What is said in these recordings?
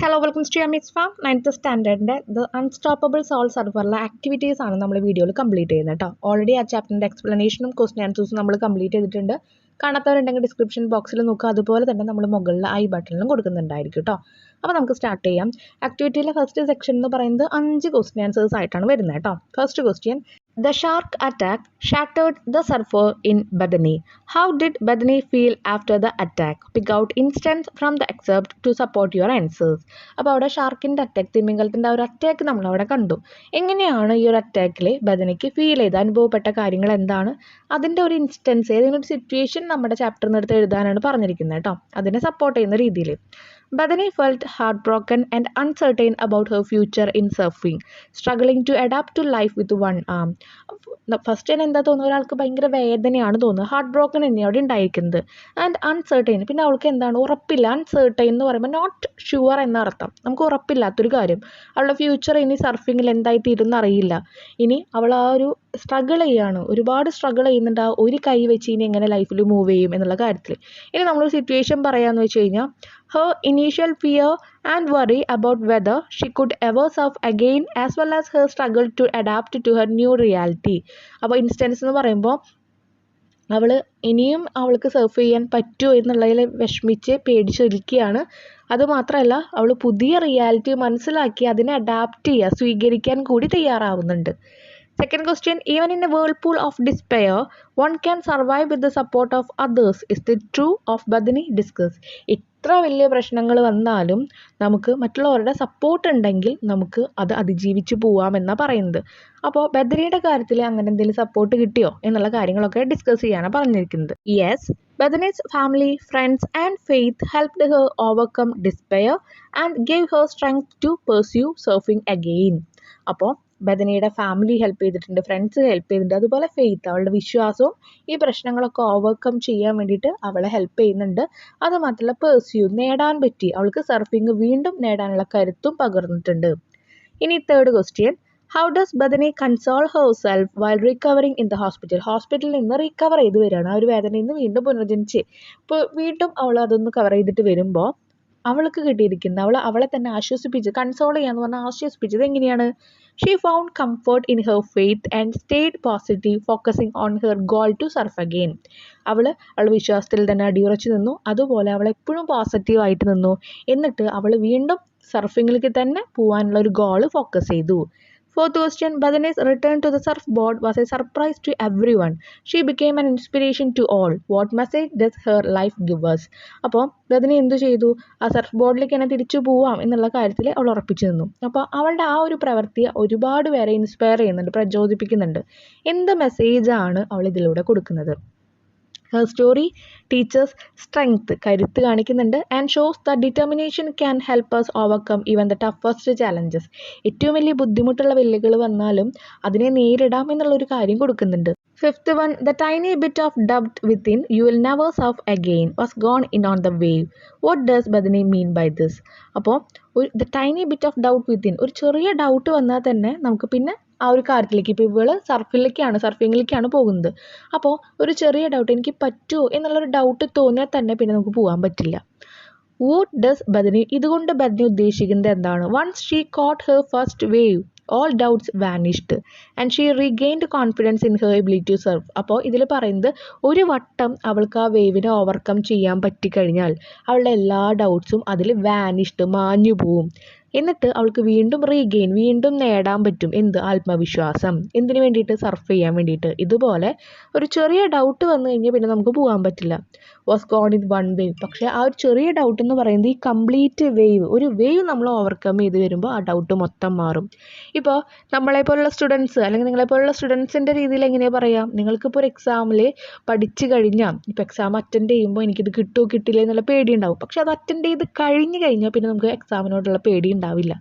Hello welcome to അമിക്സ് ഫാം 9th സ്റ്റാൻഡേർഡിൻ്റെ ദ അൺസ്റ്റോപ്പബിൾ സോൾ സർവറിലെ ആക്ടിവിറ്റീസ് ആണ് നമ്മൾ വീഡിയോയിൽ കംപ്ലീറ്റ് ചെയ്യുന്നത് കേട്ടോ. ഓൾറെഡി ആ ചാപ്റ്ററിൻ്റെ എക്സ്പ്ലനേഷനും ക്വസ്റ്റ്യൻ ആൻസേഴ്സും നമ്മൾ കംപ്ലീറ്റ് ചെയ്തിട്ടുണ്ട്. കാണാത്തവരുണ്ടെങ്കിൽ ഡിസ്ക്രിപ്ഷൻ ബോക്സിൽ നോക്കുക. അതുപോലെ തന്നെ നമ്മൾ മുകളിൽ ഐ ബട്ടണിലും കൊടുക്കുന്നുണ്ടായിരിക്കും കേട്ടോ. അപ്പോൾ നമുക്ക് സ്റ്റാർട്ട് ചെയ്യാം. ആക്ടിവിറ്റിയിലെ ഫസ്റ്റ് സെക്ഷൻ എന്ന് പറയുന്നത് 5 ക്വസ്റ്റ്യൻ ആൻസേഴ്സ് ആയിട്ടാണ് വരുന്നത് കേട്ടോ. First question: The shark attack shattered the surfer in Badani. How did Badani feel after the attack? Pick out instance from the excerpt to support your answers. അപ്പോൾ അവിടെ ഷാർക്കിൻ്റെ attack, തിമിംഗലത്തിൻ്റെ ആ ഒരു attack നമ്മളവിടെ കണ്ടു. എങ്ങനെയാണ് ഈ ഒരു അറ്റാക്കിൽ ബദനിക്ക് ഫീൽ ചെയ്ത് അനുഭവപ്പെട്ട കാര്യങ്ങൾ എന്താണ്, അതിൻ്റെ ഒരു ഇൻസ്റ്റൻസ്, ഏതെങ്കിലും ഒരു സിറ്റുവേഷൻ നമ്മുടെ ചാപ്റ്ററിൽ നിന്ന് എടുത്ത് എഴുതാനാണ് പറഞ്ഞിരിക്കുന്നത് കേട്ടോ. അതിനെ സപ്പോർട്ട് ചെയ്യുന്ന രീതിയിൽ. Badani felt heartbroken and uncertain about her future in surfing, struggling to adapt to life with one arm. First തന്നെ എന്താ തോന്നുന്നത്, ഒരാൾക്ക് ഭയങ്കര വേദനയാണ് തോന്നുന്നത്. ഹാർട്ട് ബ്രോക്കൺ തന്നെയാണ് അവിടെ ഉണ്ടായിരിക്കുന്നത്. ആൻഡ് അൺസർട്ടൈൻ, പിന്നെ അവൾക്ക് എന്താണ്, ഉറപ്പില്ല. അൺസർട്ടൈൻ എന്ന് പറയുമ്പോൾ നോട്ട് ഷുവർ എന്ന അർത്ഥം. നമുക്ക് ഉറപ്പില്ലാത്തൊരു കാര്യം. അവളുടെ ഫ്യൂച്ചർ ഇനി സർഫിങ്ങിൽ എന്തായി തീരുമെന്ന് അറിയില്ല. ഇനി അവൾ ആ ഒരു സ്ട്രഗിൾ ചെയ്യാണ്, ഒരുപാട് സ്ട്രഗിൾ ചെയ്യുന്നുണ്ട്. ആ ഒരു കൈ വെച്ച് ഇനി എങ്ങനെ ലൈഫിൽ മൂവ് ചെയ്യും എന്നുള്ള കാര്യത്തിൽ. ഇനി നമ്മളൊരു സിറ്റുവേഷൻ പറയാമെന്ന് വെച്ച് കഴിഞ്ഞാൽ, her initial fear and worry about whether she could ever surf again, as well as her struggle to adapt to her new reality. അപ്പോൾ ഇൻസ്റ്റൻസ് എന്ന് പറയുമ്പോൾ ഇനിയും അവൾക്ക് സർഫ് ചെയ്യാൻ പറ്റുമോ എന്നുള്ളതിൽ വിഷമിച്ച് പേടിച്ചിരിക്കുകയാണ്. അതുമാത്രമല്ല, അവൾ പുതിയ റിയാലിറ്റി മനസ്സിലാക്കി അതിനെ അഡാപ്റ്റ് ചെയ്യുക, സ്വീകരിക്കാൻ കൂടി തയ്യാറാവുന്നുണ്ട്. Second question: even in a whirlpool of despair, one can survive with the support of others. Is it true of Badani? Discuss. ഇത്ര വലിയ പ്രശ്നങ്ങൾ വന്നാലും നമുക്ക് മറ്റുള്ളവരുടെ സപ്പോർട്ട് ഉണ്ടെങ്കിൽ നമുക്ക് അത് അതിജീവിച്ച് പോവാമെന്നാണ് പറയുന്നത്. അപ്പോൾ ബദനിയുടെ കാര്യത്തിൽ അങ്ങനെ എന്തെങ്കിലും സപ്പോർട്ട് കിട്ടിയോ എന്നുള്ള കാര്യങ്ങളൊക്കെ ഡിസ്കസ് ചെയ്യാനാണ് പറഞ്ഞിരിക്കുന്നത്. Yes, Badani's family, friends and faith helped her overcome despair and gave her strength to pursue surfing again. അപ്പോൾ ബദനിയുടെ ഫാമിലി ഹെൽപ്പ് ചെയ്തിട്ടുണ്ട്, ഫ്രണ്ട്സ് ഹെൽപ്പ് ചെയ്തിട്ടുണ്ട്, അതുപോലെ ഫെയ്ത്ത്, അവളുടെ വിശ്വാസവും ഈ പ്രശ്നങ്ങളൊക്കെ ഓവർകം ചെയ്യാൻ വേണ്ടിയിട്ട് അവളെ ഹെൽപ്പ് ചെയ്യുന്നുണ്ട്. അതുമാത്രമല്ല പേഴ്സ്യൂ, നേടാൻ പറ്റി, അവൾക്ക് സർഫിങ് വീണ്ടും നേടാനുള്ള കരുത്തും പകർന്നിട്ടുണ്ട്. ഇനി third question: how does Bethany console herself while recovering in the hospital? ഹോസ്പിറ്റലിൽ നിന്ന് റിക്കവർ ചെയ്ത് വരികയാണ്, ആ ഒരു വേദനയിൽ നിന്ന് വീണ്ടും പുനർജനിച്ച്. ഇപ്പോൾ വീണ്ടും അവൾ അതൊന്ന് കവർ ചെയ്തിട്ട് വരുമ്പോൾ അവൾക്ക് കിട്ടിയിരിക്കുന്നത്, അവളെ തന്നെ ആശ്വസിപ്പിച്ച്, കൺസോൾ ചെയ്യാന്ന് പറഞ്ഞാൽ ആശ്വസിപ്പിച്ചത് എങ്ങനെയാണ്? She found comfort in her faith and stayed positive, focusing on her goal to surf again. അവൾ വിശ്വാസത്തിൽ തന്നെ അടിയുറച്ചു നിന്നു, അതുപോലെ അവൾ എപ്പോഴും പോസിറ്റീവായിട്ട് നിന്നു. എന്നിട്ട് അവൾ വീണ്ടും സർഫിങ്ങിലേക്ക് തന്നെ പോകാനുള്ള ഒരു ഗോൾ ഫോക്കസ് ചെയ്തു. Fourth question: Badani's return to the surfboard was a surprise to everyone. She became an inspiration to all. What message does her life give us? അപ്പോൾ ബദനി എന്തു ചെയ്തു? ആ സർഫ് ബോർഡിലേക്ക് തന്നെ തിരിച്ചു പോവാം എന്നുള്ള കാര്യത്തിൽ അവൾ ഉറപ്പിച്ചു നിന്നു. അപ്പോൾ അവളുടെ ആ ഒരു പ്രവൃത്തി ഒരുപാട് പേരെ ഇൻസ്പയർ ചെയ്യുന്നുണ്ട്, പ്രചോദിപ്പിക്കുന്നുണ്ട്. എന്ത് മെസ്സേജാണ് അവൾ ഇതിലൂടെ കൊടുക്കുന്നത്? Her story teaches strength, കരുത്ത് കാണിക്കുന്നുണ്ട്, and shows that determination can help us overcome even the toughest challenges. ഏറ്റവും വലിയ ബുദ്ധിമുട്ടുള്ള വെല്ലുകൾ വന്നാലും അതിനെ നേരിടാം എന്നുള്ളൊരു കാര്യം കൊടുക്കുന്നുണ്ട്. Fifth one: the tiny bit of doubt within you will never surf again was gone in on the wave. What does Badani mean by this? അപ്പോൾ the tiny bit of doubt within, ഒരു ചെറിയ doubt വന്നാൽ തന്നെ നമുക്ക് പിന്നെ ആ ഒരു കാര്യത്തിലേക്ക്, ഇപ്പോൾ ഇവള് സർഫിങ്ങിലേക്കാണ് പോകുന്നത്. അപ്പോൾ ഒരു ചെറിയ ഡൗട്ട്, എനിക്ക് പറ്റുമോ എന്നുള്ളൊരു ഡൗട്ട് തോന്നിയാൽ തന്നെ പിന്നെ നമുക്ക് പോകാൻ പറ്റില്ല. What does Badani, ഇതുകൊണ്ട് ബദനി ഉദ്ദേശിക്കുന്നത് എന്താണ്? Once she caught her first wave, all doubts vanished and she regained confidence in her ability to surf. അപ്പോൾ ഇതിൽ പറയുന്നത്, ഒരു വട്ടം അവൾക്ക് ആ വേവിനെ ഓവർകം ചെയ്യാൻ പറ്റിക്കഴിഞ്ഞാൽ അവളുടെ എല്ലാ ഡൗട്ട്സും അതിൽ വാനിഷ്ഡ്, മാഞ്ഞു പോവും. എന്നിട്ട് അവൾക്ക് വീണ്ടും നേടാൻ പറ്റും. എന്ത്? ആത്മവിശ്വാസം. എന്തിനു വേണ്ടിയിട്ട്? സർഫ് ചെയ്യാൻ വേണ്ടിയിട്ട്. ഇതുപോലെ ഒരു ചെറിയ ഡൗട്ട് വന്നു കഴിഞ്ഞാൽ പിന്നെ നമുക്ക് പോകാൻ പറ്റില്ല. Was gone in one wave. പക്ഷേ ആ ഒരു ചെറിയ ഡൗട്ട് എന്ന് പറയുന്നത് ഈ കംപ്ലീറ്റ് വേവ്, ഒരു വേവ് നമ്മൾ ഓവർകം ചെയ്ത് വരുമ്പോൾ ആ ഡൗട്ട് മൊത്തം മാറും. ഇപ്പോൾ നമ്മളെപ്പോലുള്ള സ്റ്റുഡൻസ്, അല്ലെങ്കിൽ നിങ്ങളെപ്പോലുള്ള സ്റ്റുഡൻസിൻ്റെ രീതിയിൽ എങ്ങനെയാണ് പറയാം? നിങ്ങൾക്കിപ്പോൾ ഒരു എക്സാമിൽ പഠിച്ചു കഴിഞ്ഞാൽ, ഇപ്പോൾ എക്സാം അറ്റൻഡ് ചെയ്യുമ്പോൾ എനിക്കിത് കിട്ടുമോ കിട്ടില്ല എന്നുള്ള പേടി ഉണ്ടാവും. പക്ഷെ അത് അറ്റൻഡ് ചെയ്ത് കഴിഞ്ഞ് കഴിഞ്ഞാൽ പിന്നെ നമുക്ക് എക്സാമിനോടുള്ള പേടി ഉണ്ടാവില്ല.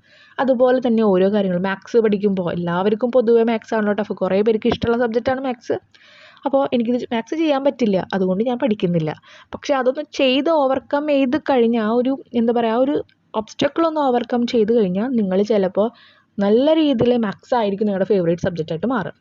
അതുപോലെ തന്നെ ഓരോ കാര്യങ്ങളും, മാത്സ് പഠിക്കുമ്പോൾ എല്ലാവർക്കും പൊതുവെ മാത്സ് ആണല്ലോ ടഫ്. കുറേ പേർക്ക് ഇഷ്ടമുള്ള സബ്ജക്റ്റാണ് മാത്സ്. അപ്പോൾ എനിക്കിത് മാത്സ് ചെയ്യാൻ പറ്റില്ല, അതുകൊണ്ട് ഞാൻ പഠിക്കുന്നില്ല. പക്ഷെ അതൊന്ന് ഓവർകം ചെയ്ത് കഴിഞ്ഞാൽ, ആ ഒരു എന്താ പറയുക, ആ ഒരു ഒബ്സ്റ്റക്കിളൊന്ന് ഓവർകം ചെയ്ത് കഴിഞ്ഞാൽ നിങ്ങൾ ചിലപ്പോൾ നല്ല രീതിയിൽ മാത്സ് ആയിരിക്കും നിങ്ങളുടെ ഫേവറേറ്റ് സബ്ജക്റ്റായിട്ട് മാറുക.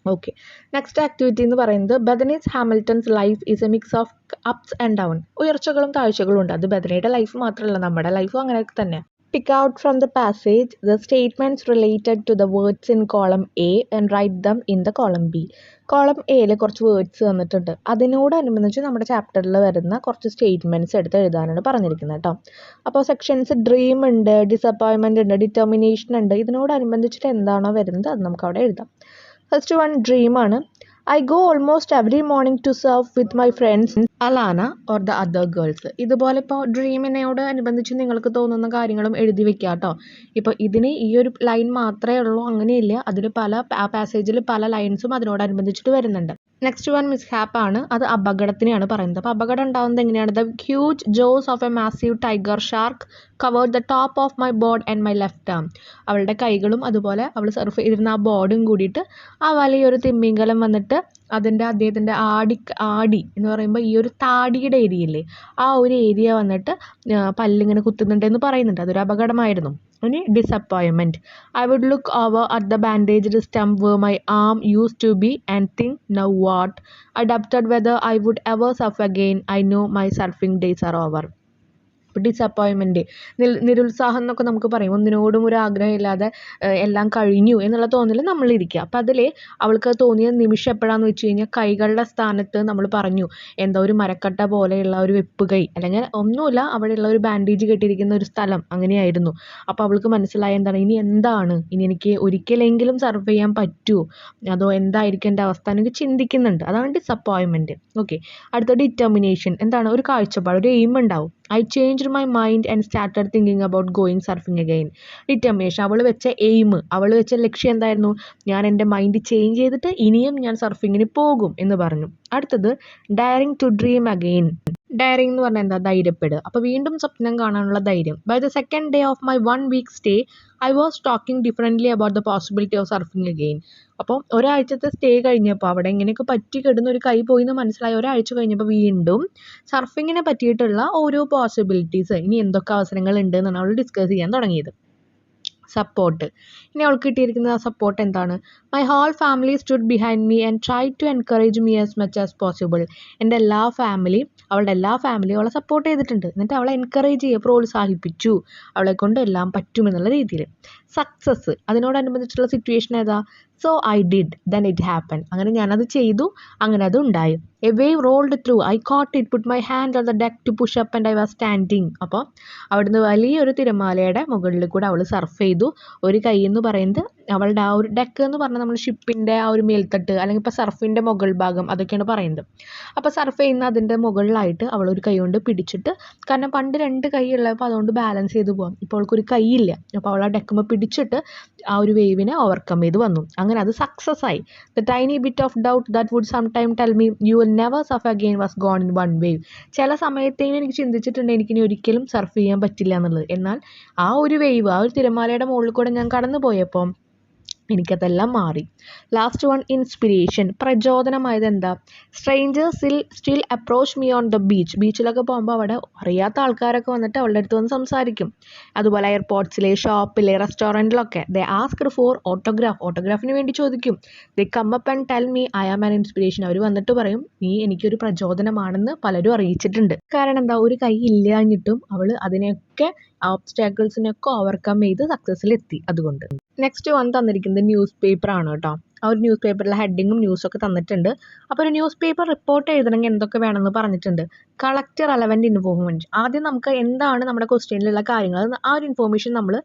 ഓക്കെ, നെക്സ്റ്റ് ആക്ടിവിറ്റി എന്ന് പറയുന്നത് Bethany's Hamilton's life is a mix of ups and down. ഉയർച്ചകളും താഴ്ചകളും ഉണ്ട്. അത് ബദനയുടെ ലൈഫ് മാത്രമല്ല, നമ്മുടെ ലൈഫും അങ്ങനെയൊക്കെ തന്നെ. Pick out from the passage the statements related to the words in column A and write them in the column B. Column എയിൽ കുറച്ച് വേർഡ്സ് തന്നിട്ടുണ്ട്. അതിനോടനുബന്ധിച്ച് നമ്മുടെ ചാപ്റ്ററിൽ വരുന്ന കുറച്ച് സ്റ്റേറ്റ്മെൻറ്റ്സ് എടുത്ത് എഴുതാനാണ് പറഞ്ഞിരിക്കുന്നത് കേട്ടോ. അപ്പോൾ സെക്ഷൻസ് ഡ്രീം ഉണ്ട്, ഡിസപ്പോയിൻമെൻ്റ് ഉണ്ട്, ഡിറ്റർമിനേഷൻ ഉണ്ട്. ഇതിനോടനുബന്ധിച്ചിട്ട് എന്താണോ വരുന്നത് അത് നമുക്ക് അവിടെ എഴുതാം. ഫസ്റ്റ് വൺ ഡ്രീമാണ്. I go almost every morning to surf with my friends Alana or the other girls. ഇതുപോലെ ഇപ്പോൾ ഡ്രീമിനോട് അനുബന്ധിച്ച് നിങ്ങൾക്ക് തോന്നുന്ന കാര്യങ്ങളും എഴുതി വെക്കുക കേട്ടോ. ഇപ്പോൾ ഇതിന് ഈ ഒരു ലൈൻ മാത്രമേ ഉള്ളൂ അങ്ങനെയില്ല, അതിൽ ആ പാസേജിൽ പല ലൈൻസും അതിനോടനുബന്ധിച്ചിട്ട് വരുന്നുണ്ട്. നെക്സ്റ്റ് വൺ മിസ്ഹാപ്പ് ആണ്. അത് അപകടത്തിനെയാണ് പറയുന്നത്. അപ്പോൾ അപകടം ഉണ്ടാകുന്നത് എങ്ങനെയാണ്? The huge Jose of A massive tiger shark covered the top of my board and my left arm. അവളുടെ കൈകളും അതുപോലെ അവൾ സർഫ് ചെയ്തിരുന്ന ആ ബോർഡും കൂടിയിട്ട് ആ വലിയൊരു തിമ്മിങ്കലം വന്നിട്ട് അദ്ദേഹത്തിൻ്റെ ആടി എന്ന് പറയുമ്പോൾ ഈ ഒരു താടിയുടെ ഏരിയയില്ലേ, ആ ഒരു ഏരിയ വന്നിട്ട് പല്ലിങ്ങനെ കുത്തുന്നുണ്ടെന്ന് പറയുന്നുണ്ട്. അതൊരു അപകടമായിരുന്നു. ഇനി disappointment. I would look over at the bandaged stump where my arm used to be and think now what. I ഡബ്റ്റഡ് whether I would ever surf again. I know my surfing days are over. Disappointment, നിരുത്സാഹം എന്നൊക്കെ നമുക്ക് പറയും. ഒന്നിനോടും ഒരു ആഗ്രഹമില്ലാതെ എല്ലാം കഴിഞ്ഞു എന്നുള്ള തോന്നൽ നമ്മളിരിക്കുക. അപ്പം അതിൽ അവൾക്ക് തോന്നിയ നിമിഷം എപ്പോഴാണെന്ന് വെച്ച് കഴിഞ്ഞാൽ കൈകളുടെ സ്ഥാനത്ത് നമ്മൾ പറഞ്ഞു എന്താ ഒരു മരക്കട്ട പോലെയുള്ള ഒരു വെപ്പ് കൈ, അല്ലെങ്കിൽ ഒന്നുമില്ല, അവിടെയുള്ള ഒരു ബാൻഡേജ് കെട്ടിയിരിക്കുന്ന ഒരു സ്ഥലം അങ്ങനെയായിരുന്നു. അപ്പോൾ അവൾക്ക് മനസ്സിലായ എന്താണ് ഇനി എനിക്ക് ഒരിക്കലെങ്കിലും സർവ് ചെയ്യാൻ പറ്റുമോ, അതോ എന്തായിരിക്കും എൻ്റെ അവസ്ഥ എനിക്ക് ചിന്തിക്കുന്നുണ്ട്. അതാണ് ഡിസപ്പോയിൻമെൻറ്റ്. ഓക്കെ, അടുത്ത ഡിറ്റർമിനേഷൻ. എന്താണ്? ഒരു കാഴ്ചപ്പാട്, ഒരു എയിം ഉണ്ടാവും. I changed my mind and started thinking about going surfing again. Determination. അവൾ വെച്ച എയിം, അവൾ വെച്ച ലക്ഷ്യം എന്തായിരുന്നു? ഞാൻ എൻ്റെ മൈൻഡ് ചേഞ്ച് ചെയ്തിട്ട് ഇനിയും ഞാൻ സർഫിങ്ങിന് പോകും എന്ന് പറഞ്ഞു. അടുത്തത് daring to dream again. Daring എന്ന് പറഞ്ഞാൽ എന്താ? ധൈര്യപ്പെടുക. അപ്പോൾ വീണ്ടും സ്വപ്നം കാണാനുള്ള ധൈര്യം. By the second day of my 1 week stay I was talking differently about the possibility of surfing again. അപ്പോൾ ഒരാഴ്ചത്തെ സ്റ്റേ കഴിഞ്ഞപ്പോൾ അവിടെ ഇങ്ങനെയൊക്കെ പറ്റി കിടന്ന ഒരു കൈ പോയി എന്ന് മനസ്സിലായി. ഒരാഴ്ച കഴിഞ്ഞപ്പോൾ വീണ്ടും സർഫിങ്ങിനെ പറ്റിയിട്ടുള്ള ഓരോ പോസിബിലിറ്റീസ്, ഇനി എന്തൊക്കെ അവസരങ്ങളുണ്ട് എന്നാണ് അവൾ ഡിസ്കസ് ചെയ്യാൻ തുടങ്ങിയത്. സപ്പോർട്ട്. ഇനി അവൾക്ക് കിട്ടിയിരിക്കുന്ന ആ സപ്പോർട്ട് എന്താണ്? My whole family stood behind me and try to encourage me as much as possible. അവളുടെ എല്ലാ ഫാമിലിയും അവളെ സപ്പോർട്ട് ചെയ്തിട്ടുണ്ട്. എന്നിട്ട് അവളെ എൻകറേജ് ചെയ്യുക, പ്രോത്സാഹിപ്പിച്ചു, അവളെ കൊണ്ട് എല്ലാം പറ്റുമെന്നുള്ള രീതിയിൽ. സക്സസ്. അതിനോടനുബന്ധിച്ചുള്ള സിറ്റുവേഷൻ ഏതാ? So I did then it happen. അങ്ങനെ ഞാനത് ചെയ്തു, അങ്ങനെ അത് ഉണ്ടായി. A wave rolled through I caught it put my hand on the deck to push up and I was standing. അപ്പോൾ അവിടുന്ന് വലിയൊരു തിരമാലയുടെ മുകളിൽ കൂടെ അവൾ സർഫ് ചെയ്തു. ഒരു കൈ എന്ന് പറയുന്നത് അവളുടെ ആ ഒരു ഡെക്ക് എന്ന് പറഞ്ഞാൽ നമ്മൾ ഷിപ്പിൻ്റെ ആ ഒരു മേൽത്തട്ട്, അല്ലെങ്കിൽ ഇപ്പോൾ സർഫിൻ്റെ മുകൾ ഭാഗം, അതൊക്കെയാണ് പറയുന്നത്. അപ്പോൾ സർഫ് ചെയ്യുന്ന അതിൻ്റെ മുകളിലായിട്ട് അവൾ ഒരു കൈ കൊണ്ട് പിടിച്ചിട്ട്, കാരണം പണ്ട് 2 കൈ ഉള്ളപ്പോൾ അതുകൊണ്ട് ബാലൻസ് ചെയ്ത് പോകാം. ഇപ്പോൾ അവൾക്കൊരു കൈയില്ല. അപ്പോൾ അവൾ ആ ഡെക്കുമ്പോൾ പിടിച്ചിട്ട് ആ ഒരു വേവിനെ ഓവർകം ചെയ്ത് വന്നു. അങ്ങനെ അത് സക്സസ് ആയി. The tiny bit of doubt that would some time tell me you will never surf again was gone in 1 wave. ചില സമയത്തേക്കും എനിക്ക് ചിന്തിച്ചിട്ടുണ്ട് എനിക്കിനി ഒരിക്കലും സർഫ് ചെയ്യാൻ പറ്റില്ല എന്നുള്ളത്. എന്നാൽ ആ ഒരു വേവ്, ആ ഒരു തിരമാലയുടെ മുകളിൽ കൂടെ ഞാൻ കടന്നു പോയപ്പോൾ എനിക്കതെല്ലാം മാറി. Last one inspiration. പ്രചോദനമായത് എന്താ? Strangers still approach me on the beach. ബീച്ചിലൊക്കെ പോകുമ്പോൾ അവിടെ അറിയാത്ത ആൾക്കാരൊക്കെ വന്നിട്ട് അവളുടെ അടുത്ത് വന്ന് സംസാരിക്കും. അതുപോലെ എയർപോർട്ട്സിലെ, ഷോപ്പിലെ, റെസ്റ്റോറൻറ്റിലൊക്കെ ദേ ആസ്ക്ഡ് ഫോർ ഓട്ടോഗ്രാഫിന് വേണ്ടി ചോദിക്കും. They come up and tell me I am an inspiration. അവർ വന്നിട്ട് പറയും നീ എനിക്കൊരു പ്രചോദനമാണെന്ന് പലരും അറിയിച്ചിട്ടുണ്ട്. കാരണം എന്താ? ഒരു കൈ ഇല്ലാഞ്ഞിട്ടും അവൾ അതിനെയൊക്കെ ഓബ്സ്റ്റാക്കിൾസിനൊക്കെ ഓവർകം ചെയ്ത് സക്സസ്സിലെത്തി. അതുകൊണ്ട് നെക്സ്റ്റ് വൺ തന്നിരിക്കുന്നത് ന്യൂസ് പേപ്പറാണ് കേട്ടോ. ആ ഒരു ന്യൂസ് പേപ്പറിലെ ഹെഡിങ്ങും ന്യൂസൊക്കെ തന്നിട്ടുണ്ട്. അപ്പോൾ ഒരു ന്യൂസ് പേപ്പർ റിപ്പോർട്ട് എഴുതണമെങ്കിൽ എന്തൊക്കെ വേണമെന്ന് പറഞ്ഞിട്ടുണ്ട്. Collect relevant information. ആദ്യം നമുക്ക് എന്താണ് നമ്മുടെ ക്വസ്റ്റ്യനിലുള്ള കാര്യങ്ങൾ, ആ ഒരു ഇൻഫോർമേഷൻ നമ്മൾ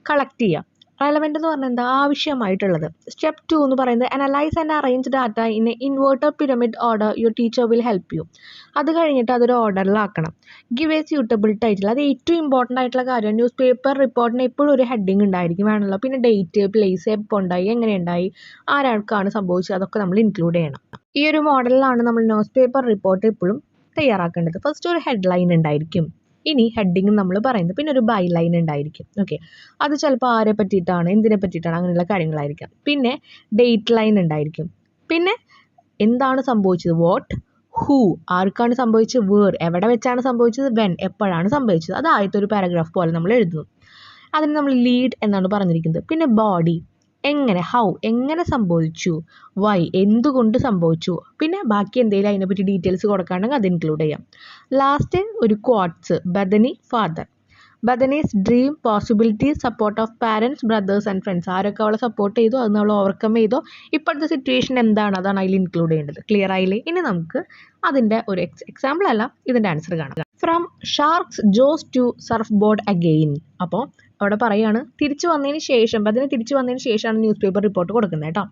കളക്ട് ചെയ്യുക. റെലവൻറ്റ് എന്ന് പറഞ്ഞാൽ എന്താ? ആവശ്യമായിട്ടുള്ളത്. സ്റ്റെപ്പ് 2 എന്ന് പറയുന്നത് analyse and arrange data in a inverter pyramid order your teacher will help you. അത് കഴിഞ്ഞിട്ട് അതൊരു ഓർഡറിലാക്കണം. Give a suitable title. അത് ഏറ്റവും ഇമ്പോർട്ടൻ്റ് ആയിട്ടുള്ള കാര്യം. ന്യൂസ് പേപ്പർ റിപ്പോർട്ടിന് എപ്പോഴും ഒരു ഹെഡിങ് ഉണ്ടായിരിക്കും വേണമല്ലോ. പിന്നെ ഡേറ്റ്, പ്ലേസ്, എപ്പോൾ ഉണ്ടായി, എങ്ങനെ ഉണ്ടായി, ആരാൾക്കാണ് സംഭവിച്ചത്, അതൊക്കെ നമ്മൾ ഇൻക്ലൂഡ് ചെയ്യണം. ഈ ഒരു മോഡലിലാണ് നമ്മൾ ന്യൂസ് പേപ്പർ റിപ്പോർട്ട് എപ്പോഴും തയ്യാറാക്കേണ്ടത്. ഫസ്റ്റ് ഒരു ഹെഡ്ലൈൻ ഉണ്ടായിരിക്കും. ഇനി ഹെഡിങ് നമ്മൾ പറയുന്നത്, പിന്നെ ഒരു ബൈ ലൈൻ ഉണ്ടായിരിക്കും. ഓക്കെ, അത് ചിലപ്പോൾ ആരെ പറ്റിയിട്ടാണ്, എന്തിനെ പറ്റിയിട്ടാണ്, അങ്ങനെയുള്ള കാര്യങ്ങളായിരിക്കാം. പിന്നെ ഡേറ്റ് ലൈൻ ഉണ്ടായിരിക്കും. പിന്നെ എന്താണ് സംഭവിച്ചത്, വാട്ട്, ഹൂ, ആർക്കാണ് സംഭവിച്ചത്, വേർ, എവിടെ വെച്ചാണ് സംഭവിച്ചത്, വെൻ, എപ്പോഴാണ് സംഭവിച്ചത്. അത് ആദ്യത്തെ ഒരു പാരഗ്രാഫ് പോലെ നമ്മൾ എഴുതുന്നു. അതിന് നമ്മൾ ലീഡ് എന്നാണ് പറഞ്ഞിരിക്കുന്നത്. പിന്നെ ബോഡി, എങ്ങനെ, ഹൗ, എങ്ങനെ സംഭവിച്ചു, വൈ, എന്തുകൊണ്ട് സംഭവിച്ചു, പിന്നെ ബാക്കി എന്തെങ്കിലും അതിനെപ്പറ്റി ഡീറ്റെയിൽസ് കൊടുക്കുകയാണെങ്കിൽ അത് ഇൻക്ലൂഡ് ചെയ്യാം. ലാസ്റ്റ് ഒരു quotes, Bethany, father. Bethany's dream, possibility, support of parents, brothers and friends. ആരൊക്കെ അവളെ സപ്പോർട്ട് ചെയ്തോ അതൊന്ന് അവൾ ഓവർകം ചെയ്തോ, ഇപ്പോഴത്തെ സിറ്റുവേഷൻ എന്താണ് അതാണ് അതിൽ ഇൻക്ലൂഡ് ചെയ്യേണ്ടത്. ക്ലിയർ ആയില്ലേ? ഇനി നമുക്ക് അതിൻ്റെ ഒരു എക്സാമ്പിൾ അല്ല ഇതിൻ്റെ ആൻസർ കാണാം. From sharks jaws to surf board again. അപ്പോൾ അവിടെ പറയാണ് തിരിച്ചു വന്നതിന് ശേഷം, ബദനി തിരിച്ചു വന്നതിന് ശേഷമാണ് ന്യൂസ് പേപ്പർ റിപ്പോർട്ട് കൊടുക്കുന്നത് കേട്ടോ.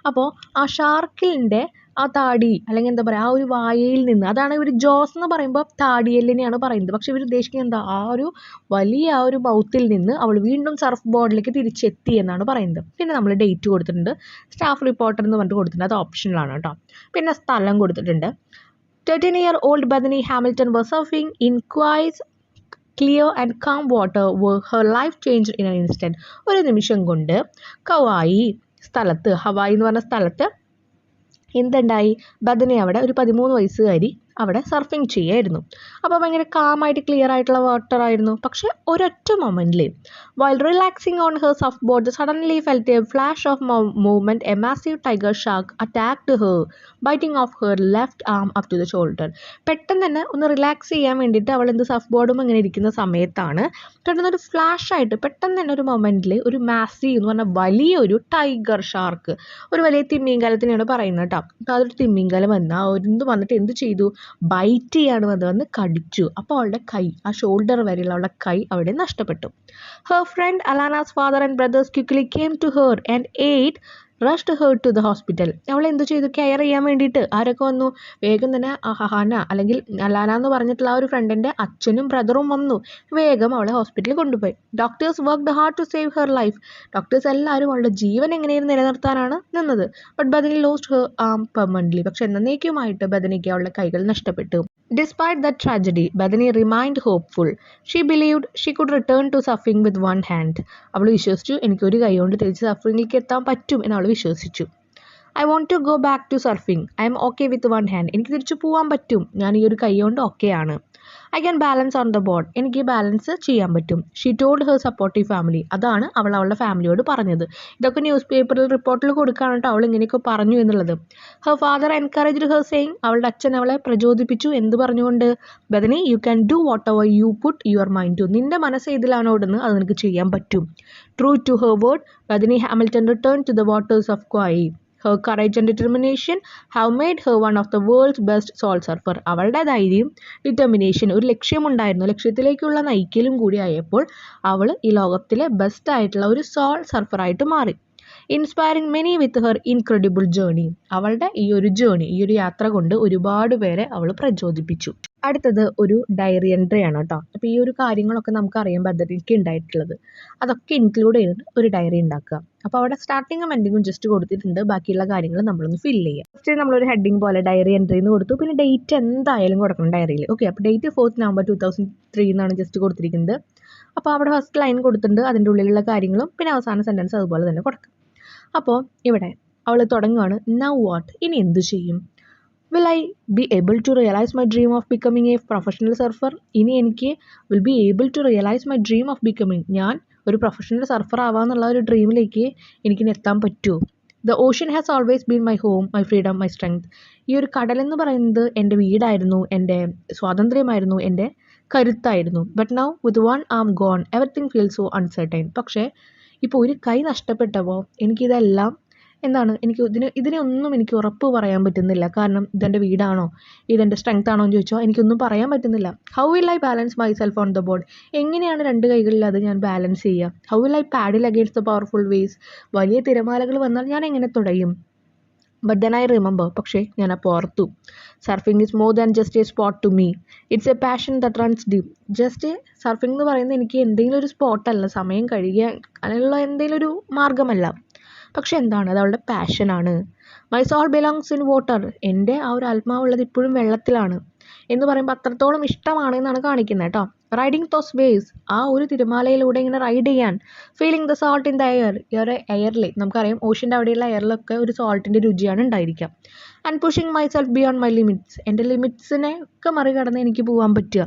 അപ്പോൾ ആ ഷാർക്കിൻ്റെ ആ താടി അല്ലെങ്കിൽ എന്താ പറയുക ആ ഒരു വായയിൽ നിന്ന്, അതാണ് ഇവർ ജോസ് എന്ന് പറയുമ്പോൾ താടിയെല്ലിനെയാണ് പറയുന്നത്. പക്ഷെ ഇവർ ഉദ്ദേശിക്കുന്നത് എന്താ, ആ ഒരു വലിയ ആ ഒരു മൗത്തിൽ നിന്ന് അവൾ വീണ്ടും സർഫ് ബോർഡിലേക്ക് തിരിച്ചെത്തി എന്നാണ് പറയുന്നത്. പിന്നെ നമ്മൾ ഡേറ്റ് കൊടുത്തിട്ടുണ്ട്, സ്റ്റാഫ് റിപ്പോർട്ടർ എന്ന് പറഞ്ഞിട്ട് കൊടുത്തിട്ടുണ്ട്, അത് ഓപ്ഷനിലാണ് കേട്ടോ. പിന്നെ സ്ഥലം കൊടുത്തിട്ടുണ്ട്. 13-year-old Bethany Hamilton was surfing in quiet, clear and calm water where her life changed in an instant. ഒരു നിമിഷം കൊണ്ട് കവായി സ്ഥലത്ത്, ഹവായി എന്ന് പറഞ്ഞ സ്ഥലത്ത് എന്തുണ്ടായി, ബദനി അവിടെ ഒരു 13 വയസ്സുകാരി അവിടെ സർഫിങ് ചെയ്യായിരുന്നു. അപ്പോൾ ഭയങ്കര കാമായിട്ട് ക്ലിയർ ആയിട്ടുള്ള വാട്ടർ ആയിരുന്നു. പക്ഷെ ഒരൊറ്റ മൊമെൻറ്റിൽ while relaxing on her surf board suddenly felt a flash of movement. A massive tiger shark attacked her biting off her left arm up to the shoulder. പെട്ടെന്ന് തന്നെ ഒന്ന് റിലാക്സ് ചെയ്യാൻ വേണ്ടിയിട്ട് അവൾ സർഫ് ബോർഡും ഇങ്ങനെ ഇരിക്കുന്ന സമയത്താണ് പെട്ടെന്നൊരു ഫ്ലാഷായിട്ട് പെട്ടെന്ന് തന്നെ ഒരു മൊമെൻറ്റിൽ ഒരു മാസീവ് എന്ന് പറഞ്ഞാൽ വലിയൊരു ടൈഗർ ഷാർക്ക്, ഒരു വലിയ തിമ്മിങ്കലത്തിനെയാണ് പറയുന്നത് കേട്ടോ. അപ്പോൾ അതൊരു തിമ്മിങ്കലം വന്നിട്ട് എന്ത് ചെയ്തു, ബൈറ്റ് ചെയ്യാണ് വന്ന് കടിച്ചു. അപ്പോൾ അവളുടെ കൈ, ആ ഷോൾഡർ വരെയുള്ള അവളുടെ കൈ അവിടെ നഷ്ടപ്പെട്ടു. Her friend Alana's father and brothers quickly came to her and aid rushed her to the hospital. അവൾ എന്ത് ചെയ്തു, കെയർ ചെയ്യാൻ വേണ്ടിയിട്ട് ആരൊക്കെ വന്നു, വേഗം തന്നെ ഹന അല്ലെങ്കിൽ അലാന എന്ന് പറഞ്ഞിട്ടുള്ള ആ ഒരു ഫ്രണ്ടിൻ്റെ അച്ഛനും ബ്രദറും വന്നു, വേഗം അവളെ ഹോസ്പിറ്റലിൽ കൊണ്ടുപോയി. Doctors worked hard to save her life. Doctors എല്ലാവരും അവളുടെ ജീവൻ എങ്ങനെയും നിലനിർത്താനാണ് നിന്നത്. But Bethany lost her arm permanently. പക്ഷെ എന്നേക്കുമായിട്ട് ബദനിക്ക് അവളുടെ കൈകൾ നഷ്ടപ്പെട്ടു. Despite that tragedy, Bethany remained hopeful. She believed she could return to surfing with one hand. അവൾ വിശ്വസിച്ചു എനിക്കൊരു കൈ കൊണ്ട് തിരിച്ച് സർഫിങ്ങിലേക്ക് എത്താൻ പറ്റും എന്ന് അവൾ വിശ്വസിച്ചു. I want to go back to surfing. I am okay with one hand. എനിക്ക് തിരിച്ചു പോകാൻ പറ്റും, ഞാൻ ഈ ഒരു കൈ കൊണ്ട് ഓക്കെയാണ്. I can balance on the board. എനിക്ക് ബാലൻസ് ചെയ്യാൻ പറ്റും. She told her supportive family. അതാണ് അവൾ അവളുടെ ഫാമിലിയോട് പറഞ്ഞത്. ഇതൊക്കെ ന്യൂസ് പേപ്പറിൽ റിപ്പോർട്ടിൽ കൊടുക്കുകയാണ് കേട്ടോ അവൾ ഇങ്ങനെയൊക്കെ പറഞ്ഞു എന്നുള്ളത്. Her father encouraged her saying, അവളുടെ അച്ഛൻ അവളെ പ്രചോദിപ്പിച്ചു. എന്ത് പറഞ്ഞുകൊണ്ട്, Bethany, you can do whatever you put your mind to. നിന്റെ മനസ്സ് ഇതിലാണ് ഓടുന്നത്, അത് നിനക്ക് ചെയ്യാൻ പറ്റും. True to her word, Bethany Hamilton returned to the waters of Kauai. Her courage and determination have made her one of the world's best salt surfer. അവളുടെ ധൈര്യം, ഡിറ്റർമിനേഷൻ, ഒരു ലക്ഷ്യമുണ്ടായിരുന്നു, ലക്ഷ്യത്തിലേക്കുള്ള നയിക്കലും കൂടി ആയപ്പോൾ അവൾ ഈ ലോകത്തിലെ ബെസ്റ്റ് ആയിട്ടുള്ള ഒരു സോൾട്ട് സർഫറായിട്ട് മാറി. Inspiring many with her incredible journey. അവളുടെ ഈ ഒരു യാത്ര കൊണ്ട് ഒരുപാട് പേരെ അവൾ പ്രചോദിപ്പിച്ചു. അടുത്തത് ഒരു ഡയറി എൻട്രി ആണ് കേട്ടോ. അപ്പോൾ ഈ ഒരു കാര്യങ്ങളൊക്കെ നമുക്കറിയാൻ ബദനിക്ക് ഉണ്ടായിട്ടുള്ളത് അതൊക്കെ ഇൻക്ലൂഡ് ചെയ്തിട്ട് ഒരു ഡയറി ഉണ്ടാക്കുക. അപ്പോൾ അവിടെ സ്റ്റാർട്ടിങ്ങും എൻഡിങ്ങും ജസ്റ്റ് കൊടുത്തിട്ടുണ്ട്, ബാക്കിയുള്ള കാര്യങ്ങൾ നമ്മളൊന്ന് ഫില്ല് ചെയ്യുക. ഫസ്റ്റ് നമ്മളൊരു ഹെഡിങ് പോലെ ഡയറി എൻട്രി എന്ന് കൊടുത്തു. പിന്നെ ഡേറ്റ് എന്തായാലും കൊടുക്കണം ഡയറിയിൽ. ഓക്കെ, അപ്പോൾ ഡേറ്റ് 4th November 2003 എന്നാണ് ജസ്റ്റ് കൊടുത്തിരിക്കുന്നത്. അപ്പോൾ അവിടെ ഫസ്റ്റ് ലൈൻ കൊടുത്തിട്ടുണ്ട്, അതിൻ്റെ ഉള്ളിലുള്ള കാര്യങ്ങളും പിന്നെ അവസാന സെൻറ്റൻസ് അതുപോലെ തന്നെ കൊടുക്കും. അപ്പോൾ ഇവിടെ അവൾ തുടങ്ങുകയാണ്, നൗ വാട്ട്, ഇനി എന്ത് ചെയ്യും? Will I be able to realize my dream of becoming a professional surfer? ഇനി എനിക്ക് will be able to realize my dream of becoming, ഞാൻ ഒരു പ്രൊഫഷണൽ സർഫർ ആവാന്നുള്ള ഒരു ഡ്രീമിലേക്ക് എനിക്കിനി എത്താൻ പറ്റുമോ? The ocean has always been my home, my freedom, my strength. ഈ ഒരു കടലെന്ന് പറയുന്നത് എൻ്റെ വീടായിരുന്നു, എൻ്റെ സ്വാതന്ത്ര്യമായിരുന്നു, എൻ്റെ കരുത്തായിരുന്നു. But now with one arm gone, everything feels so uncertain. പക്ഷേ ഇപ്പോൾ ഒരു കൈ നഷ്ടപ്പെട്ടപ്പോൾ എനിക്കിതെല്ലാം എനിക്ക് ഇതിനൊന്നും എനിക്ക് ഉറപ്പ് പറയാൻ പറ്റുന്നില്ല. കാരണം ഇതെൻ്റെ വീടാണോ, ഇതെൻ്റെ സ്ട്രെങ്ത് ആണോ എന്ന് ചോദിച്ചാൽ എനിക്കൊന്നും പറയാൻ പറ്റുന്നില്ല. How will I balance myself on the board? എങ്ങനെയാണ് 2 കൈകളിൽ അത് ഞാൻ ബാലൻസ് ചെയ്യുക? How will I paddle against the powerful waves? വലിയ തിരമാലകൾ വന്നാൽ ഞാൻ എങ്ങനെ തുടയും? ബട്ട് ദെൻ ഐ റിമെമ്പർ, പക്ഷേ ഞാൻ അപ്പോൾ ഓർത്തു, surfing is more than just a sport to me, it's a passion that runs deep. Just surfing എന്ന് പറയുന്നത് എനിക്ക് എന്തെങ്കിലും ഒരു സ്പോട്ടല്ല, സമയം കഴിയാൻ അതിനുള്ള എന്തെങ്കിലും ഒരു മാർഗമല്ല. പക്ഷെ എന്താണ്, അത് അവളുടെ പാഷനാണ്. My soul belongs in water. എൻ്റെ ആ ഒരു ആത്മാവുള്ളത് ഇപ്പോഴും വെള്ളത്തിലാണ് എന്ന് പറയുമ്പോൾ അത്രത്തോളം ഇഷ്ടമാണ് എന്നാണ് കാണിക്കുന്നത് കേട്ടോ. റൈഡിങ് തോസ് വേവ്സ്, ആ ഒരു തിരമാലയിലൂടെ ഇങ്ങനെ റൈഡ് ചെയ്യാൻ. Feeling the salt in the air, ഈ ഒരു എയറിൽ നമുക്കറിയാം ഓഷ്യൻ്റെ അവിടെയുള്ള എയറിലൊക്കെ ഒരു സോൾട്ടിൻ്റെ രുചിയാണ് ഉണ്ടായിരിക്കുക. And pushing myself beyond my limits, എൻ്റെ ലിമിറ്റ്സിനെ ഒക്കെ മറികടന്ന് എനിക്ക് പോകാൻ പറ്റുക.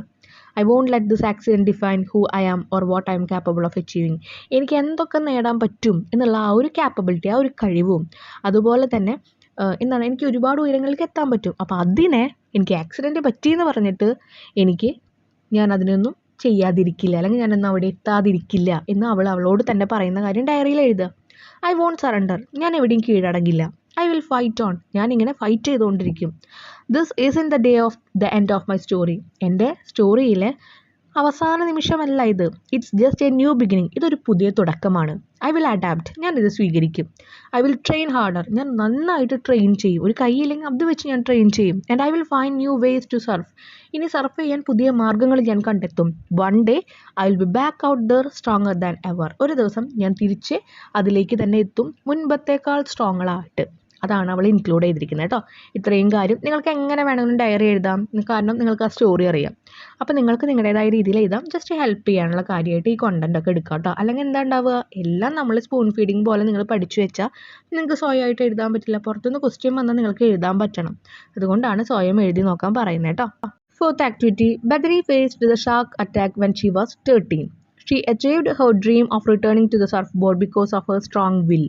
I won't let this accident define who I am or what I am capable of achieving. എനിക്ക് എന്തൊക്കെ നേടാൻ പറ്റും എന്നുള്ള ആ ഒരു കാപ്പബിലിറ്റി, ആ ഒരു കഴിവും, അതുപോലെ തന്നെ എനിക്ക് ഒരുപാട് ഉയരങ്ങളിലേക്ക് എത്താൻ പറ്റും. അപ്പോൾ അതിനെ എനിക്ക് ആക്സിഡൻറ്റ് പറ്റിയെന്ന് പറഞ്ഞിട്ട് ഞാൻ അതിനൊന്നും ചെയ്യാതിരിക്കില്ല, അല്ലെങ്കിൽ ഞാനൊന്നും അവിടെ എത്താതിരിക്കില്ല എന്ന് അവളോട് തന്നെ പറയുന്ന കാര്യം ഡയറിയിൽ എഴുതുക. ഐ വോണ്ട് സറണ്ടർ, ഞാൻ എവിടെയും കീഴടങ്ങില്ല. ഐ വിൽ ഫൈറ്റ് ഓൺ, ഞാനിങ്ങനെ ഫൈറ്റ് ചെയ്തുകൊണ്ടിരിക്കും. This is in the day of the end of my story, എൻ്റെ സ്റ്റോറിയിലെ അവസാന നിമിഷമല്ല ഇത്. It's just A new beginning, ഇതൊരു പുതിയ തുടക്കമാണ്. ഐ വിൽ അഡാപ്റ്റ്, ഞാനിത് സ്വീകരിക്കും. ഐ വിൽ ട്രെയിൻ ഹാർഡർ, ഞാൻ നന്നായിട്ട് ട്രെയിൻ ചെയ്യും. ഒരു കൈയില്ലെങ്കിൽ അത് വെച്ച് ഞാൻ ട്രെയിൻ ചെയ്യും. And I will find new ways to surf, ഇനി സർഫ് ചെയ്യാൻ പുതിയ മാർഗ്ഗങ്ങൾ ഞാൻ കണ്ടെത്തും. One day I will be back out there stronger than ever, ഒരു ദിവസം ഞാൻ തിരിച്ച് അതിലേക്ക് തന്നെ എത്തും, മുൻപത്തേക്കാൾ സ്ട്രോങ്ങായിട്ട്. അതാണ് അവൾ ഇൻക്ലൂഡ് ചെയ്തിരിക്കുന്നത് കേട്ടോ. ഇത്രയും കാര്യം നിങ്ങൾക്ക് എങ്ങനെ വേണമെങ്കിലും ഡയറി എഴുതാം, കാരണം നിങ്ങൾക്ക് ആ സ്റ്റോറി അറിയാം. അപ്പോൾ നിങ്ങൾക്ക് നിങ്ങളുടേതായ രീതിയിൽ എഴുതാം. ജസ്റ്റ് ഹെൽപ്പ് ചെയ്യാനുള്ള കാര്യമായിട്ട് ഈ കണ്ടന്റ് ഒക്കെ എടുക്കാം കേട്ടോ. അല്ലെങ്കിൽ എന്താ ഉണ്ടാവുക, എല്ലാം നമ്മൾ സ്പൂൺ ഫീഡിങ് പോലെ നിങ്ങൾ പഠിച്ചു വെച്ചാൽ നിങ്ങൾക്ക് സ്വയമായിട്ട് എഴുതാൻ പറ്റില്ല. പുറത്തുനിന്ന് ക്വസ്റ്റ്യൻ വന്നാൽ നിങ്ങൾക്ക് എഴുതാൻ പറ്റണം. അതുകൊണ്ടാണ് സ്വയം എഴുതി നോക്കാൻ പറയുന്നത് കേട്ടോ. Fourth activity, Bethany faced the shark attack when she was 13. She achieved her dream of returning to the surfboard because of her strong will.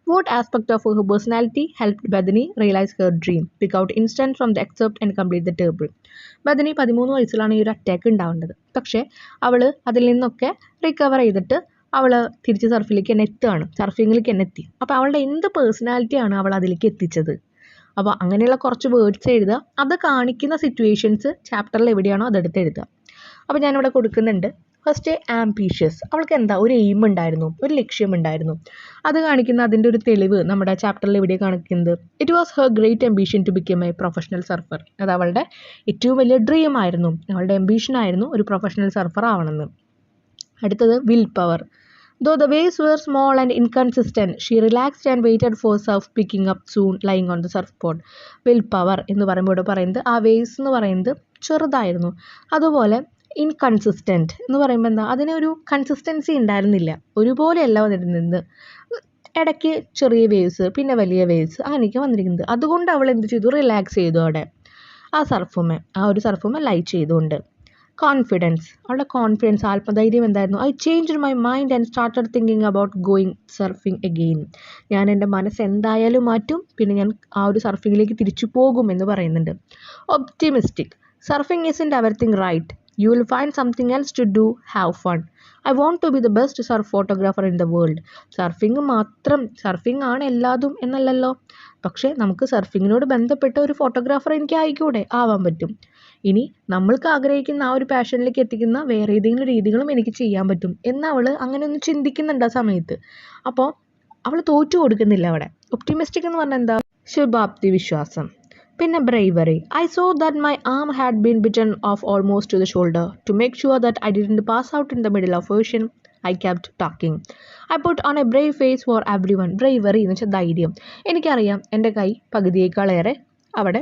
What aspect of her personality helped Bethany realize her dream? Pick out instant from the excerpt and complete the table. Bethany 13 വയസ്സിലാണ് ഈ ഒരു attack ഉണ്ടാവേണ്ടത്. പക്ഷേ അവൾ അതിൽ നിന്നൊക്കെ recover ചെയ്തിട്ട് അവൾ തിരിച്ച് സർഫിലേക്ക് തന്നെ എത്തുകയാണ്, സർഫിങ്ങിലേക്ക് തന്നെ എത്തി. അപ്പോൾ അവളുടെ എന്ത് പേഴ്സണാലിറ്റിയാണ് അവൾ അതിലേക്ക് എത്തിച്ചത്? അപ്പോൾ അങ്ങനെയുള്ള കുറച്ച് വേർഡ്സ് എഴുതുക. അത് കാണിക്കുന്ന സിറ്റുവേഷൻസ് ചാപ്റ്ററിൽ എവിടെയാണോ അതെടുത്ത് എഴുതുക. അപ്പോൾ ഞാനിവിടെ കൊടുക്കുന്നുണ്ട്. ഫസ്റ്റ് ആംബീഷ്യസ്, അവൾക്ക് എന്താ ഒരു എയിം ഉണ്ടായിരുന്നു, ഒരു ലക്ഷ്യമുണ്ടായിരുന്നു. അത് കാണിക്കുന്ന അതിൻ്റെ ഒരു തെളിവ് നമ്മുടെ ചാപ്റ്ററിൽ എവിടെയാണ് കാണിക്കുന്നത്? It was her great ambition to become a professional surfer. അത് അവളുടെ ഏറ്റവും വലിയ ഡ്രീം ആയിരുന്നു, അവളുടെ അംബീഷൻ ആയിരുന്നു ഒരു പ്രൊഫഷണൽ സർഫർ ആവണമെന്ന്. അടുത്തത് will power. Though the waves were small and inconsistent, she relaxed and waited for surf picking up soon lying on the surfboard. Will power എന്ന് പറയുമ്പോൾ ഇവിടെ പറയുന്നത് ആ വേവ്സ് എന്ന് പറയുന്നത് ചെറുതായിരുന്നു, അതുപോലെ ഇൻകൺസിസ്റ്റൻറ്റ് എന്ന് പറയുമ്പോൾ എന്താ, അതിനൊരു കൺസിസ്റ്റൻസി ഉണ്ടായിരുന്നില്ല, ഒരുപോലെയല്ല വന്നിരുന്നത്. ഇടയ്ക്ക് ചെറിയ വേവ്സ് പിന്നെ വലിയ വേവ്സ് അങ്ങനെയൊക്കെ വന്നിരിക്കുന്നത്. അതുകൊണ്ട് അവൾ എന്ത് ചെയ്തു, റിലാക്സ് ചെയ്തു അവിടെ ആ ഒരു സർഫുമേ ലൈ ചെയ്തുകൊണ്ട്. കോൺഫിഡൻസ്, അവളുടെ കോൺഫിഡൻസ്, ആത്മധൈര്യം എന്തായിരുന്നു? I changed my mind and started thinking about going surfing again. ഞാൻ എൻ്റെ മനസ്സ് എന്തായാലും മാറ്റും, പിന്നെ ഞാൻ ആ ഒരു സർഫിങ്ങിലേക്ക് തിരിച്ചു പോകും എന്ന് പറയുന്നുണ്ട്. Optimistic, surfing isn't everything right. You will find something else to do, have fun. I want to be the best surf photographer in the world. Surfing ആണ് എല്ലാതും എന്നല്ലല്ലോ, പക്ഷേ നമുക്ക് സർഫിങ്ങിനോട് ബന്ധപ്പെട്ട ഒരു ഫോട്ടോഗ്രാഫർ എനിക്ക് ആവാൻ പറ്റും. ഇനി നമ്മൾക്ക് ആഗ്രഹിക്കുന്ന ആ ഒരു പാഷനിലേക്ക് എത്തിക്കുന്ന വേറെ ഏതെങ്കിലും രീതികളും എനിക്ക് ചെയ്യാൻ പറ്റും എന്നവൾ അങ്ങനെ ഒന്ന് ചിന്തിക്കുന്നുണ്ട് ആ സമയത്ത്. അപ്പോൾ അവൾ തോറ്റു കൊടുക്കുന്നില്ല അവിടെ. ഒപ്റ്റിമിസ്റ്റിക് എന്ന് പറഞ്ഞാൽ എന്താ? ശുഭാപ്തി വിശ്വാസം. പിന്നെ bravery. I saw that my arm had been bitten off almost to the shoulder. To make sure that I didn't pass out in the middle of ocean I kept talking. I put on a brave face for everyone. Bravery എന്ന് വെച്ചാൽ ധൈര്യം. എനിക്കറിയാം എൻ്റെ കൈ പകുതിയേക്കാളേറെ അവിടെ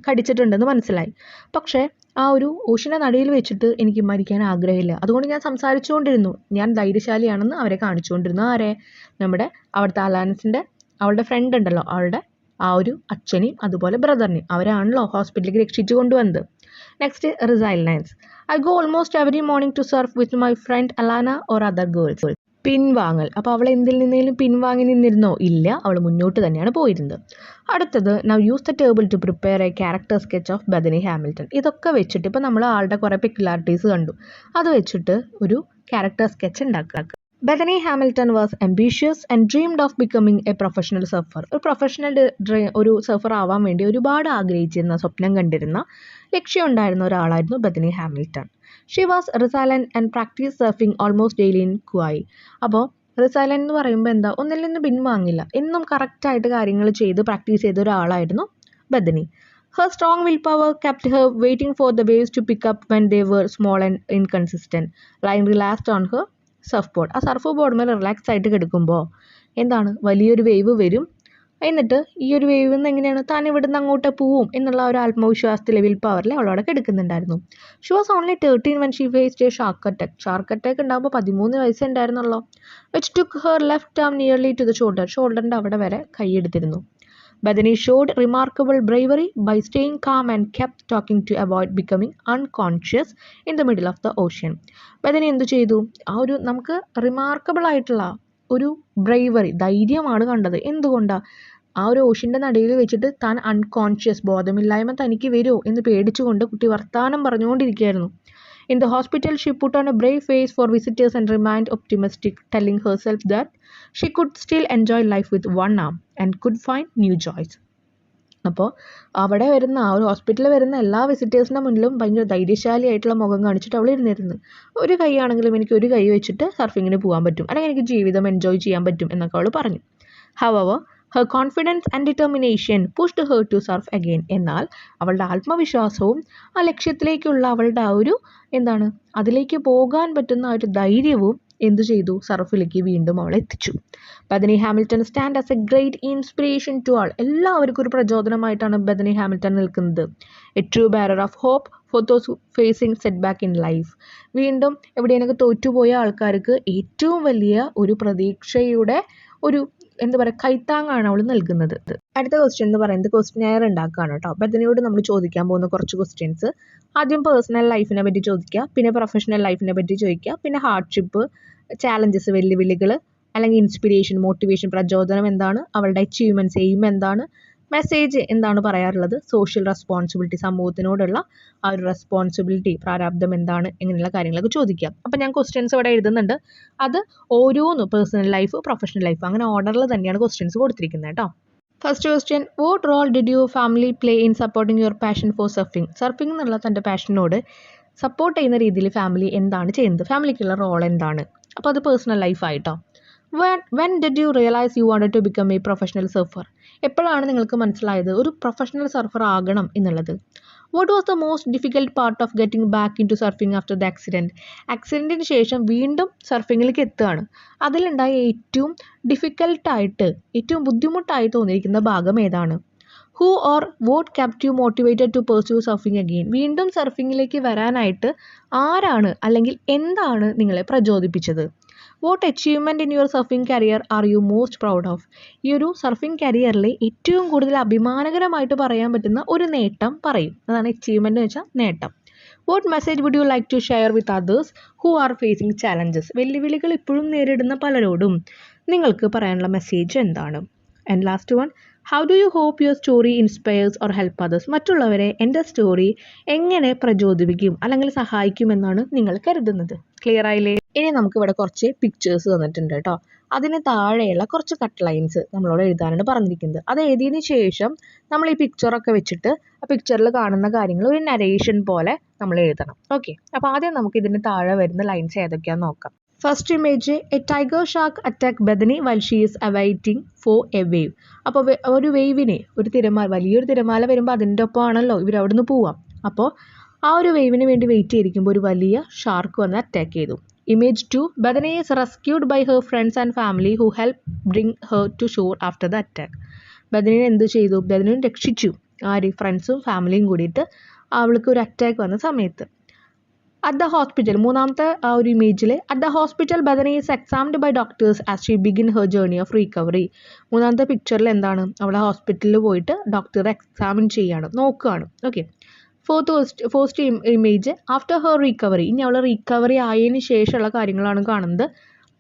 കടിച്ചിട്ടുണ്ടെന്ന് മനസ്സിലായി. പക്ഷേ ആ ഒരു ഓഷ്യൻ്റെ നടുവിൽ വെച്ചിട്ട് എനിക്ക് മരിക്കാൻ ആഗ്രഹമില്ല. അതുകൊണ്ട് ഞാൻ സംസാരിച്ചുകൊണ്ടിരുന്നു, ഞാൻ ധൈര്യശാലിയാണെന്ന് അവരെ കാണിച്ചുകൊണ്ടിരുന്നു. നമ്മുടെ അവിടുത്തെ അലാൻസിൻ്റെ അവളുടെ ഫ്രണ്ട് ഉണ്ടല്ലോ, അവളുടെ ആ ഒരു അച്ഛനെയും അതുപോലെ ബ്രദറിനെയും അവരാണല്ലോ ഹോസ്പിറ്റലിലേക്ക് രക്ഷിച്ചു കൊണ്ടുവന്നത്. Next resilience. I go almost every morning to surf with my friend Alana or other girls. പിൻവാങ്ങൽ. അപ്പോൾ അവൾ എന്തിൽ നിന്നെങ്കിലും പിൻവാങ്ങി നിന്നിരുന്നോ? ഇല്ല, അവൾ മുന്നോട്ട് തന്നെയാണ് പോയിരുന്നത്. അടുത്തത്, now use the table to prepare a character sketch of Bethany Hamilton. ഇതൊക്കെ വെച്ചിട്ട് ഇപ്പോൾ നമ്മൾ ആളുടെ കുറേ പെക്യുലാരിറ്റീസ് കണ്ടു, അത് വെച്ചിട്ട് ഒരു ക്യാരക്ടർ സ്കെച്ച് ഉണ്ടാക്കുക. Bethany Hamilton was ambitious and dreamed of becoming a professional surfer. ഒരു പ്രൊഫഷണൽ സർഫർ ആവാൻ വേണ്ടി ഒരുപാട് ആഗ്രഹിച്ചിരുന്ന, സ്വപ്നം കണ്ടിരുന്ന, ലക്ഷ്യം ഉണ്ടായിരുന്ന ഒരാളായിരുന്നു Bethany Hamilton. She was resilient and practice surfing almost daily in Kauai. അപ്പോൾ റിസൈലന്റ് എന്ന് പറയുമ്പോൾ എന്താ, ഒന്നിൽ നിന്ന് പിൻവാങ്ങില്ല, എന്നും കറക്റ്റായിട്ട് കാര്യങ്ങൾ ചെയ്ത് പ്രാക്ടീസ് ചെയ്ത ഒരാളായിരുന്നു Bethany. Her strong willpower kept her waiting for the waves to pick up when they were small and inconsistent, lying relaxed on her surf board. ആ സർഫ് ബോർഡ് മേലെ റിലാക്സ് ആയിട്ട് കിടക്കുമ്പോൾ എന്താണ്, വലിയൊരു വേവ് വരും, എന്നിട്ട് ഈ ഒരു വേവിൽ നിന്ന് എങ്ങനെയാണ് താൻ ഇവിടുന്ന് അങ്ങോട്ട് പോവും എന്നുള്ള ഒരു ആത്മവിശ്വാസത്തിലെ വിൽ പവറിൽ അവളവിടെ കിടക്കുന്നുണ്ടായിരുന്നു. She was only 13 when she faced a shark attack. Shark attack ഉണ്ടാകുമ്പോൾ 13 വയസ്സേ ഉണ്ടായിരുന്നുള്ളൂ. which took her left arm nearly to the shoulder. ഷോൾഡറിൻ്റെ അവിടെ വരെ കൈയെടുത്തിരുന്നു. Bethany showed remarkable bravery by staying calm and kept talking to avoid becoming unconscious in the middle of the ocean. Bethany എന്ത് ചെയ്തു? ആ ഒരു നമുക്ക് റിമാർക്കബിൾ ആയിട്ടുള്ള ഒരു ബ്രേവറി, ധൈര്യമാണ് കണ്ടത്. എന്തുകൊണ്ടാണ്? ആ ഒരു ഓഷ്യൻ്റെ നടുവിൽ വെച്ചിട്ട് താൻ അൺകോൺഷ്യസ്, ബോധമില്ലായ്മ തനിക്ക് വരുമോ എന്ന് പേടിച്ചുകൊണ്ട് കുട്ടി വർത്താനം പറഞ്ഞുകൊണ്ടിരിക്കുകയായിരുന്നു. In the hospital, she put on a brave face for visitors and remained optimistic, telling herself that she could still enjoy life with one arm and could find new joys. അപ്പോൾ അവിടെ വരുന്ന ആ ഒരു ഹോസ്പിറ്റലിൽ വരുന്ന എല്ലാ വിസിറ്റേഴ്സിൻ്റെ മുന്നിലും ഭയങ്കര ധൈര്യശാലിയായിട്ടുള്ള മുഖം കാണിച്ചിട്ട് അവൾ ഇരുന്നിരുന്നു. ഒരു കൈയാണെങ്കിലും എനിക്ക് ഒരു കൈ വെച്ചിട്ട് സർഫിങ്ങിന് പോകാൻ പറ്റും, അല്ലെങ്കിൽ എനിക്ക് ജീവിതം എൻജോയ് ചെയ്യാൻ പറ്റും എന്നൊക്കെ അവൾ പറഞ്ഞു. However, her confidence and determination pushed her to surf again. എന്നാൽ അവളുടെ ആത്മവിശ്വാസവും ആ ലക്ഷ്യത്തിലേക്കുള്ള അവളുടെ ആ ഒരു അതിലേക്ക് പോകാൻ പറ്റുന്ന ആ ഒരു ധൈര്യവും എന്തു ചെയ്തു, സർഫിലേക്ക് വീണ്ടും അവളെ എത്തിച്ചു. Bethany Hamilton stand as a great inspiration to all. എല്ലാവർക്കും ഒരു പ്രചോദനമായിട്ടാണ് ബെഥനി ഹാമിൽട്ടൺ നിൽക്കുന്നത്. A true bearer of hope for those facing setback in life. വീണ്ടും എവിടെയെങ്കിലും തോറ്റുപോയ ആൾക്കാർക്ക് ഏറ്റവും വലിയ ഒരു പ്രതീക്ഷയുടെ ഒരു കൈത്താങ്ങാണ് അവൾ നൽകുന്നത്. അടുത്ത ക്വസ്റ്റ്യൻ എന്ന് പറയുന്നത് ക്വസ്റ്റ്യനെയർ ഉണ്ടാക്കുകയാണ് കേട്ടോ. ബെഥനിയോട് നമ്മൾ ചോദിക്കാൻ പോകുന്ന കുറച്ച് ക്വസ്റ്റ്യൻസ്. ആദ്യം പേഴ്സണൽ ലൈഫിനെ പറ്റി ചോദിക്കുക, പിന്നെ പ്രൊഫഷണൽ ലൈഫിനെ പറ്റി ചോദിക്കുക, പിന്നെ ഹാർഡ്ഷിപ്പ്, ചാലഞ്ചസ്, വെല്ലുവിളികൾ, അല്ലെങ്കിൽ ഇൻസ്പിരേഷൻ, മോട്ടിവേഷൻ, പ്രചോദനം എന്താണ്, അവളുടെ അച്ചീവ്മെൻറ്റ്സ്, എയിം എന്താണ്, മെസ്സേജ് എന്താണ് പറയാറുള്ളത്, സോഷ്യൽ റെസ്പോൺസിബിലിറ്റി, സമൂഹത്തിനോടുള്ള ആ ഒരു റെസ്പോൺസിബിലിറ്റി, പ്രാരാബ്ദം എന്താണ്, ഇങ്ങനെയുള്ള കാര്യങ്ങളൊക്കെ ചോദിക്കാം. അപ്പം ഞാൻ ക്വസ്റ്റ്യൻസ് ഇവിടെ എഴുതുന്നുണ്ട്. അത് ഓരോന്നും പേഴ്സണൽ ലൈഫ്, പ്രൊഫഷണൽ ലൈഫ്, അങ്ങനെ ഓർഡറിൽ തന്നെയാണ് ക്വസ്റ്റ്യൻസ് കൊടുത്തിരിക്കുന്നത് കേട്ടോ. First question, what role did your family play in supporting your passion for surfing? Surfing എന്നുള്ള തൻ്റെ പാഷനോട് സപ്പോർട്ട് ചെയ്യുന്ന രീതിയിൽ ഫാമിലി എന്താണ് ചെയ്യുന്നത്, ഫാമിലിക്കുള്ള റോൾ എന്താണ്? അപ്പോൾ അത് പേഴ്സണൽ ലൈഫായിട്ടോ. When did you realise you wanted to become a professional surfer? എപ്പോഴാണ് നിങ്ങൾക്ക് മനസ്സിലായത് ഒരു പ്രൊഫഷണൽ സർഫർ ആകണം എന്നുള്ളത്? What was the most difficult part of getting back into surfing after the accident? ആക്സിഡൻറ്റിന് ശേഷം വീണ്ടും സർഫിങ്ങിലേക്ക് എത്തുകയാണ്. അതിലുണ്ടായ ഏറ്റവും ഡിഫിക്കൽട്ടായിട്ട്, ഏറ്റവും ബുദ്ധിമുട്ടായി തോന്നിയിരിക്കുന്ന ഭാഗം ഏതാണ്? Who or what kept you motivated to pursue surfing again? വീണ്ടും സർഫിങ്ങിലേക്ക് വരാനായിട്ട് ആരാണ് അല്ലെങ്കിൽ എന്താണ് നിങ്ങളെ പ്രചോദിപ്പിച്ചത്? What achievement in your surfing career are you most proud of? ഈ ഒരു സർഫിംഗ് കരിയറിൽ ഏറ്റവും കൂടുതൽ അഭിമാനകരമായിട്ട് പറയാൻ പറ്റുന്ന ഒരു നേട്ടം പറയും. അതാണ് അച്ചീവ്മെൻ്റ് എന്ന് വെച്ചാൽ നേട്ടം. What message would you like to share with others who are facing challenges? വെല്ലുവിളികൾ ഇപ്പോഴും നേരിടുന്ന പലരോടും നിങ്ങൾക്ക് പറയാനുള്ള മെസ്സേജ് എന്താണ്? And last one, how do you hope your story inspires or help others? മറ്റുള്ളവരെ എൻ്റെ സ്റ്റോറി എങ്ങനെ പ്രചോദിപ്പിക്കും അല്ലെങ്കിൽ സഹായിക്കുമെന്നാണ് നിങ്ങൾ കരുതുന്നത്? ക്ലിയർ ആയില്ലേ? ഇനി നമുക്കിവിടെ കുറച്ച് പിക്ചേഴ്സ് തന്നിട്ടുണ്ട് കേട്ടോ. അതിന് താഴെയുള്ള കുറച്ച് കട്ട് ലൈൻസ് നമ്മളോട് എഴുതാനാണ് പറഞ്ഞിരിക്കുന്നത്. അത് എഴുതിയതിന് ശേഷം നമ്മൾ ഈ പിക്ചറൊക്കെ വെച്ചിട്ട് ആ പിക്ചറിൽ കാണുന്ന കാര്യങ്ങൾ ഒരു നരേഷൻ പോലെ നമ്മൾ എഴുതണം. ഓക്കെ, അപ്പോൾ ആദ്യം നമുക്ക് ഇതിന് താഴെ വരുന്ന ലൈൻസ് ഏതൊക്കെയാണെന്ന് നോക്കാം. First image, a tiger shark attack Bethany while she is awaiting for a wave. അപ്പോൾ ഒരു വേവിനെ, ഒരു തിരമാല, വലിയൊരു തിരമാല വരുമ്പോൾ അതിൻ്റെ ഒപ്പം ആണല്ലോ ഇവർ അവിടെ നിന്ന് പോവാം. അപ്പോൾ ആ ഒരു വേവിന് വേണ്ടി വെയിറ്റ് ചെയ്തിരിക്കുമ്പോൾ ഒരു വലിയ ഷാർക്ക് വന്ന് അറ്റാക്ക് ചെയ്തു. Image 2, Bethany is rescued by her friends and family who help bring her to shore after the attack. ബെഥനിനെ എന്ത് ചെയ്തു? ബെഥനിനെ രക്ഷിച്ചു. ആര്? ഫ്രണ്ട്സും ഫാമിലിയും കൂടിയിട്ട് അവൾക്ക് ഒരു അറ്റാക്ക് വന്ന സമയത്ത്. അറ്റ് ദ ഹോസ്പിറ്റൽ, മൂന്നാമത്തെ ആ ഒരു ഇമേജിൽ, at the hospital Bethany is examined by doctors as she begin her journey of recovery. മൂന്നാമത്തെ പിക്ചറിൽ എന്താണ്? അവളെ ഹോസ്പിറ്റലിൽ പോയിട്ട് ഡോക്ടർ എക്സാമിൻ ചെയ്യാണ്, നോക്കുകയാണ്. Okay. Fourth image, after her recovery. ഇനി അവൾ റീകവറി ആയതിനു ശേഷമുള്ള കാര്യങ്ങളാണ് കാണുന്നത്.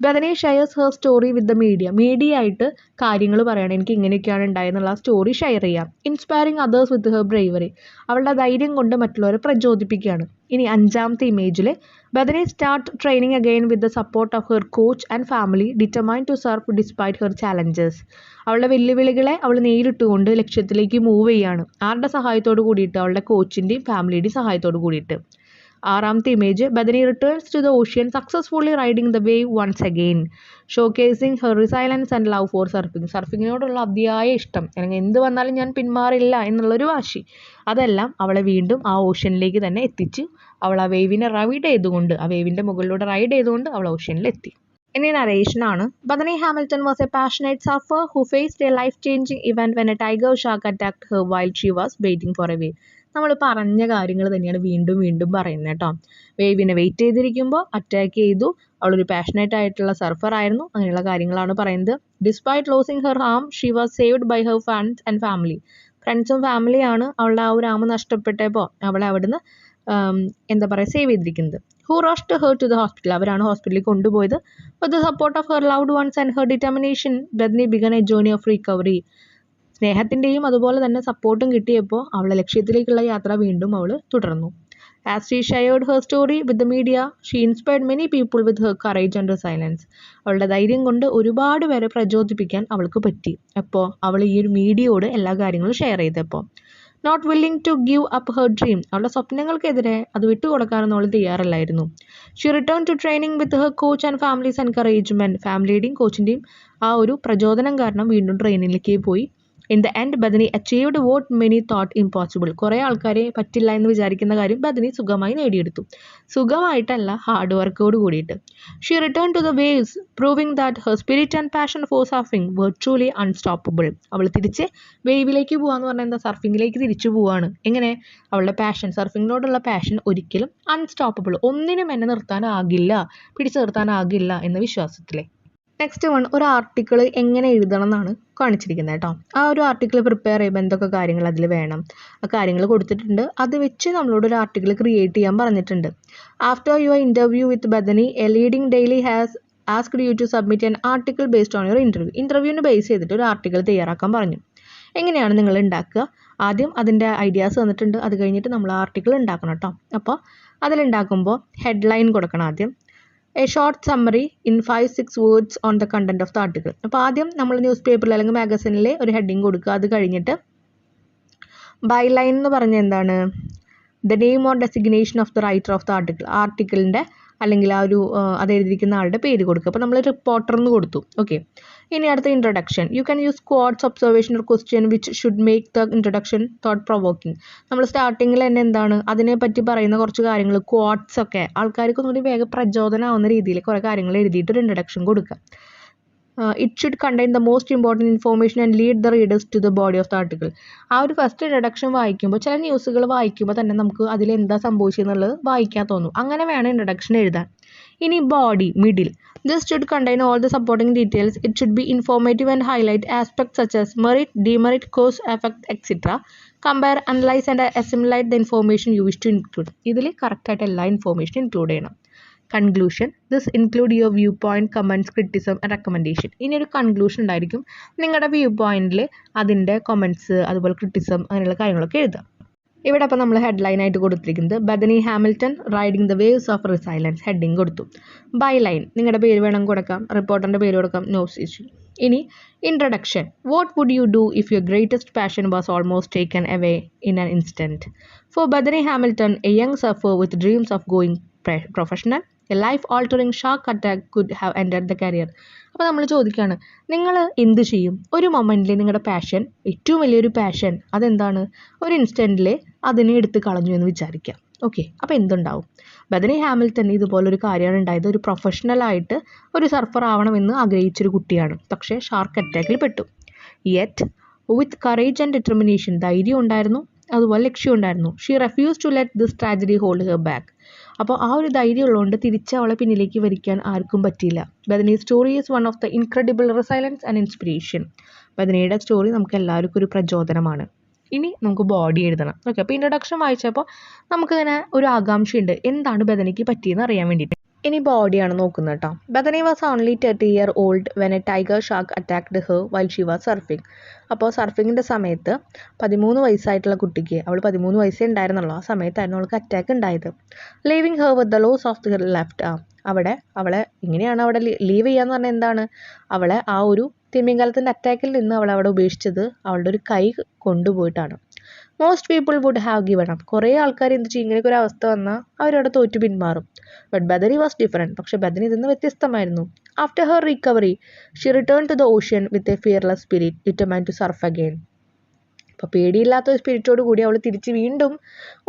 Bethany shares her story with the media ആയിട്ട് കാര്യങ്ങൾ പറയണം, എനിക്ക് ഇങ്ങനെയൊക്കെയാണ് ഉണ്ടായെന്നുള്ള സ്റ്റോറി ഷെയർ ചെയ്യാം. Inspiring others with her bravery. അവളുടെ ധൈര്യം കൊണ്ട് മറ്റുള്ളവരെ പ്രചോദിപ്പിക്കുകയാണ്. ഇനി അഞ്ചാമത്തെ ഇമേജിൽ, Bethany start training again with the support of her coach and family determined to surf despite her challenges. അവളുടെ വെല്ലുവിളികളെ അവൾ നേരിട്ടുകൊണ്ട് ലക്ഷ്യത്തിലേക്ക് മൂവ് ചെയ്യാണ്. ആരുടെ സഹായത്തോട് കൂടിയിട്ട്? അവളുടെ കോച്ചിൻ്റെയും ഫാമിലിയുടെയും സഹായത്തോട് കൂടിയിട്ട്. ആറാമത്തെ image, Bethany returns to the ocean successfully riding the wave once again, showcasing her resilience and love for surfing. സർഫിങ്ങിനോടുള്ള അതിയായ ഇഷ്ടം, അല്ലെങ്കിൽ എന്ത് വന്നാലും ഞാൻ പിന്മാറില്ല എന്നുള്ളൊരു വാശി, അതെല്ലാം അവളെ വീണ്ടും ആ ഓഷ്യനിലേക്ക് തന്നെ എത്തിച്ച് അവൾ ആ വേവിനെ റൈഡ് ചെയ്തുകൊണ്ട്, ആ വേവിൻ്റെ മുകളിലൂടെ റൈഡ് ചെയ്തുകൊണ്ട് അവൾ ഓഷ്യനിലെത്തി. ഇനി നരേഷനാണ്. Bethany Hamilton was a passionate surfer who faced a life changing event when a tiger shark attacked her while she was waiting for a wave. നമ്മൾ പറഞ്ഞ കാര്യങ്ങൾ തന്നെയാണ് വീണ്ടും വീണ്ടും പറയുന്നത് കേട്ടോ. വേവിനെ വെയിറ്റ് ചെയ്തിരിക്കുമ്പോൾ അറ്റാക്ക് ചെയ്തു, അവളൊരു പാഷനേറ്റ് ആയിട്ടുള്ള സർഫർ ആയിരുന്നു, അങ്ങനെയുള്ള കാര്യങ്ങളാണ് പറയുന്നത്. Despite losing her arm she was saved by her friends and family. ഫ്രണ്ട്സും ഫാമിലിയാണ് അവളുടെ ആ ഒരു ആം നഷ്ടപ്പെട്ടപ്പോൾ അവളെ അവിടുന്ന് സേവ് ചെയ്തിരിക്കുന്നത്. Who rushed her to the hospital. അവരാണ് ഹോസ്പിറ്റലിൽ കൊണ്ടുപോയത്. With the support of her loved ones and her determination Bethany began a journey of recovery. സ്നേഹത്തിൻ്റെയും അതുപോലെ തന്നെ സപ്പോർട്ടും കിട്ടിയപ്പോൾ അവളെ ലക്ഷ്യത്തിലേക്കുള്ള യാത്ര വീണ്ടും അവൾ തുടർന്നു. As she shared her story with the media, she inspired many people with her courage and resilience. അവളുടെ ധൈര്യം കൊണ്ട് ഒരുപാട് പേരെ പ്രചോദിപ്പിക്കാൻ അവൾക്ക് പറ്റി. അപ്പോൾ അവൾ ഈ ഒരു മീഡിയയോട് എല്ലാ കാര്യങ്ങളും ഷെയർ ചെയ്തപ്പോൾ not willing to give up her dream, അവളുടെ സ്വപ്നങ്ങൾക്കെതിരെ അത് വിട്ടുകൊടുക്കാനൊന്നും അവൾ തയ്യാറല്ലായിരുന്നു. She return to training with her coach and family's encouragement, ഫാമിലിയുടെയും കോച്ചിൻ്റെയും ആ ഒരു പ്രചോദനം കാരണം വീണ്ടും ട്രെയിനിങ്ങിലേക്ക് പോയി. In the end Bethany achieved what many thought impossible, കുറേ ആൾക്കാരെ പറ്റില്ല എന്ന് വിചാരിക്കുന്ന കാര്യം ബദനി സുഖമായി നേടിയെടുത്തു. സുഖമായിട്ടല്ല, ഹാർഡ് വർക്കോട് കൂടിയിട്ട്. She return to the waves proving that her spirit and passion for surfing were truly unstoppable. അവൾ തിരിച്ച് വേവിലേക്ക് പോകാന്ന് പറഞ്ഞാൽ എന്താ, സർഫിങ്ങിലേക്ക് തിരിച്ചു പോവാണ്. എങ്ങനെ? അവളുടെ പാഷൻ, സർഫിങ്ങിനോടുള്ള പാഷൻ ഒരിക്കലും അൺസ്റ്റോപ്പബിൾ, ഒന്നിനും എന്നെ നിർത്താനാകില്ല, പിടിച്ചു നിർത്താനാകില്ല എന്ന വിശ്വാസത്തിലെ. നെക്സ്റ്റ് വൺ, ഒരു ആർട്ടിക്കിൾ എങ്ങനെ എഴുതണം എന്നാണ് കാണിച്ചിരിക്കുന്നത് കേട്ടോ. ആ ഒരു ആർട്ടിക്കിൾ പ്രിപ്പയർ ചെയ്യുമ്പോൾ എന്തൊക്കെ കാര്യങ്ങൾ അതിൽ വേണം, ആ കാര്യങ്ങൾ കൊടുത്തിട്ടുണ്ട്. അത് വെച്ച് നമ്മളോട് ഒരു ആർട്ടിക്കിൾ ക്രിയേറ്റ് ചെയ്യാൻ പറഞ്ഞിട്ടുണ്ട്. After your interview with Bethany, a leading daily has asked you to submit an article based on your interview. ഇൻ്റർവ്യൂവിന് ബേസ് ചെയ്തിട്ട് ഒരു ആർട്ടിക്കിൾ തയ്യാറാക്കാൻ പറഞ്ഞു. എങ്ങനെയാണ് നിങ്ങൾ ഉണ്ടാക്കുക? ആദ്യം അതിൻ്റെ ഐഡിയാസ് തന്നിട്ടുണ്ട്. അത് കഴിഞ്ഞിട്ട് നമ്മൾ ആർട്ടിക്കിൾ ഉണ്ടാക്കണം കേട്ടോ. അപ്പോൾ അതിലുണ്ടാക്കുമ്പോൾ ഹെഡ്ലൈൻ കൊടുക്കണം ആദ്യം. A short summary in 5-6 words on the content of the article. അപ്പോൾ ആദ്യം നമ്മൾ ന്യൂസ് പേപ്പറിൽ അല്ലെങ്കിൽ മാഗസിനിൽ ഒരു ഹെഡിങ് കൊടുക്കുക. അത് കഴിഞ്ഞിട്ട് ബൈ ലൈൻ എന്ന് പറഞ്ഞാൽ എന്താണ്? The name or designation of the writer of the article. ആർട്ടിക്കിളിൻ്റെ അല്ലെങ്കിൽ ആ ഒരു അത് എഴുതിയിരിക്കുന്ന ആളുടെ പേര് കൊടുക്കുക. അപ്പോൾ നമ്മൾ റിപ്പോർട്ടർ എന്ന് കൊടുത്തു. ഓക്കെ, ഇനി അടുത്ത introduction. You can use quads, observation or question which should make the introduction thought provoking. നമ്മൾ സ്റ്റാർട്ടിങ്ങിൽ തന്നെ എന്താണ് അതിനെപ്പറ്റി പറയുന്ന കുറച്ച് കാര്യങ്ങൾ, ക്വാഡ്സ് ഒക്കെ ആൾക്കാർക്ക് ഒന്നുകൂടി വേഗം പ്രചോദനമാവുന്ന രീതിയിൽ കുറേ കാര്യങ്ങൾ എഴുതിയിട്ട് ഒരു ഇൻട്രൊഡക്ഷൻ കൊടുക്കുക. It should contain the most important information and lead the readers to the body of the article. ആ ഒരു ഫസ്റ്റ് ഇൻട്രൊഡക്ഷൻ വായിക്കുമ്പോൾ ചില ന്യൂസുകൾ വായിക്കുമ്പോൾ തന്നെ നമുക്ക് അതിലെന്താ സംഭവിച്ചെന്നുള്ളത് വായിക്കാൻ തോന്നും. അങ്ങനെ വേണം ഇൻട്രൊഡക്ഷൻ എഴുതാൻ. ഇനി body, middle. This should contain all the supporting details. It should be informative and highlight aspects such as merit, demerit, cause, effect etcetera. Compare, analyse and assimilate the information you wish to include. ഇതിൽ കറക്റ്റായിട്ട് എല്ലാ ഇൻഫോർമേഷനും include ചെയ്യണം. Conclusion. This include your viewpoint, comments, criticism and recommendation. ഇനി ഒരു conclusion ഉണ്ടായിരിക്കും. നിങ്ങളുടെ view പോയിന്റിൽ അതിൻ്റെ കമൻറ്റ്സ് അതുപോലെ ക്രിറ്റിസം അങ്ങനെയുള്ള കാര്യങ്ങളൊക്കെ എഴുതാം. ഇവിടെ അപ്പോൾ നമ്മൾ ഹെഡ്ലൈനായിട്ട് കൊടുത്തിരിക്കുന്നത് Bethany Hamilton riding the waves of resilience, heading കൊടുത്തു. ബൈ ലൈൻ നിങ്ങളുടെ പേര് വേണം കൊടുക്കാം, റിപ്പോർട്ടറിൻ്റെ പേര് കൊടുക്കാം, നോസ് ഇഷ്യൂ. ഇനി introduction. What would you do if your greatest passion was almost taken away in an instant? For Bethany Hamilton, a young surfer with dreams of going professional, a life altering shark attack could have ended the career. അപ്പോൾ നമ്മൾ ചോദിക്കുകയാണ്, നിങ്ങൾ എന്ത് ചെയ്യും ഒരു മൊമെൻറ്റിൽ നിങ്ങളുടെ passion, ഏറ്റവും വലിയൊരു പാഷൻ അതെന്താണ്, ഒരു ഇൻസ്റ്റൻറ്റിൽ അതിനെ എടുത്ത് കളഞ്ഞു എന്ന് വിചാരിക്കാം. ഓക്കെ, അപ്പോൾ എന്തുണ്ടാവും? ബദനി ഹാമിൽട്ടൺ ഇതുപോലൊരു കാര്യമാണ് ഉണ്ടായത്. ഒരു പ്രൊഫഷണലായിട്ട് ഒരു സർഫർ ആവണമെന്ന് ആഗ്രഹിച്ചൊരു കുട്ടിയാണ്. പക്ഷേ ഷാർക്ക് അറ്റാക്കിൽ പെട്ടു. Yet with courage and determination, ധൈര്യം ഉണ്ടായിരുന്നു, അതുപോലെ ലക്ഷ്യം ഉണ്ടായിരുന്നു. She refuse to let this tragedy hold her back. അപ്പോൾ ആ ഒരു ധൈര്യം ഉള്ളതുകൊണ്ട് തിരിച്ച് അവളെ പിന്നിലേക്ക് വലിക്കാൻ ആർക്കും പറ്റിയില്ല. Bethany story is one of the incredible resilience and inspiration. ബദനിയുടെ സ്റ്റോറി നമുക്ക് എല്ലാവർക്കും ഒരു പ്രചോദനമാണ്. ഇനി നമുക്ക് ബോഡി എഴുതണം. ഓക്കെ, അപ്പോൾ ഇൻട്രൊഡക്ഷൻ വായിച്ചപ്പോൾ നമുക്കിങ്ങനെ ഒരു ആകാംക്ഷയുണ്ട്, എന്താണ് ബദനിക്ക് പറ്റിയെന്ന് അറിയാൻ വേണ്ടിയിട്ട്. ഇനി ബോഡിയാണ് നോക്കുന്നത് കേട്ടോ. Bethany was only 30 year old when a tiger shark attacked her while she was surfing. അപ്പോൾ സർഫിങ്ങിൻ്റെ സമയത്ത് 13 വയസ്സായിട്ടുള്ള കുട്ടിക്ക്, അവൾ 13 വയസ്സേ ഉണ്ടായിരുന്നുള്ളൂ, ആ സമയത്തായിരുന്നു അവൾക്ക് അറ്റാക്ക് ഉണ്ടായത്. Leaving her with the loss of the left arm. അവളെ ഇങ്ങനെയാണ് അവിടെ ലീവ് ചെയ്യാന്ന് പറഞ്ഞാൽ എന്താണ്, അവളെ ആ ഒരു തിമിംഗലത്തിൻ്റെ അറ്റാക്കിൽ നിന്ന് അവളെ അവിടെ ഉപേക്ഷിച്ചത് അവളുടെ ഒരു കൈ കൊണ്ടുപോയിട്ടാണ്. Most people would have given up. കുറേ ആൾക്കാർ എന്ത് ചെയ്യും, ഇങ്ങനെയൊക്കെ ഒരു അവസ്ഥ വന്നാൽ അവരവിടെ തോറ്റു പിന്മാറും. But Bethany was different. പക്ഷേ ബദനി ഇതിൽ നിന്ന് വ്യത്യസ്തമായിരുന്നു. After her recovery she return to the ocean with a fearless spirit determined to surf again. അപ്പോൾ പേടിയില്ലാത്ത ഒരു സ്പിരിറ്റോട് കൂടി അവൾ തിരിച്ച് വീണ്ടും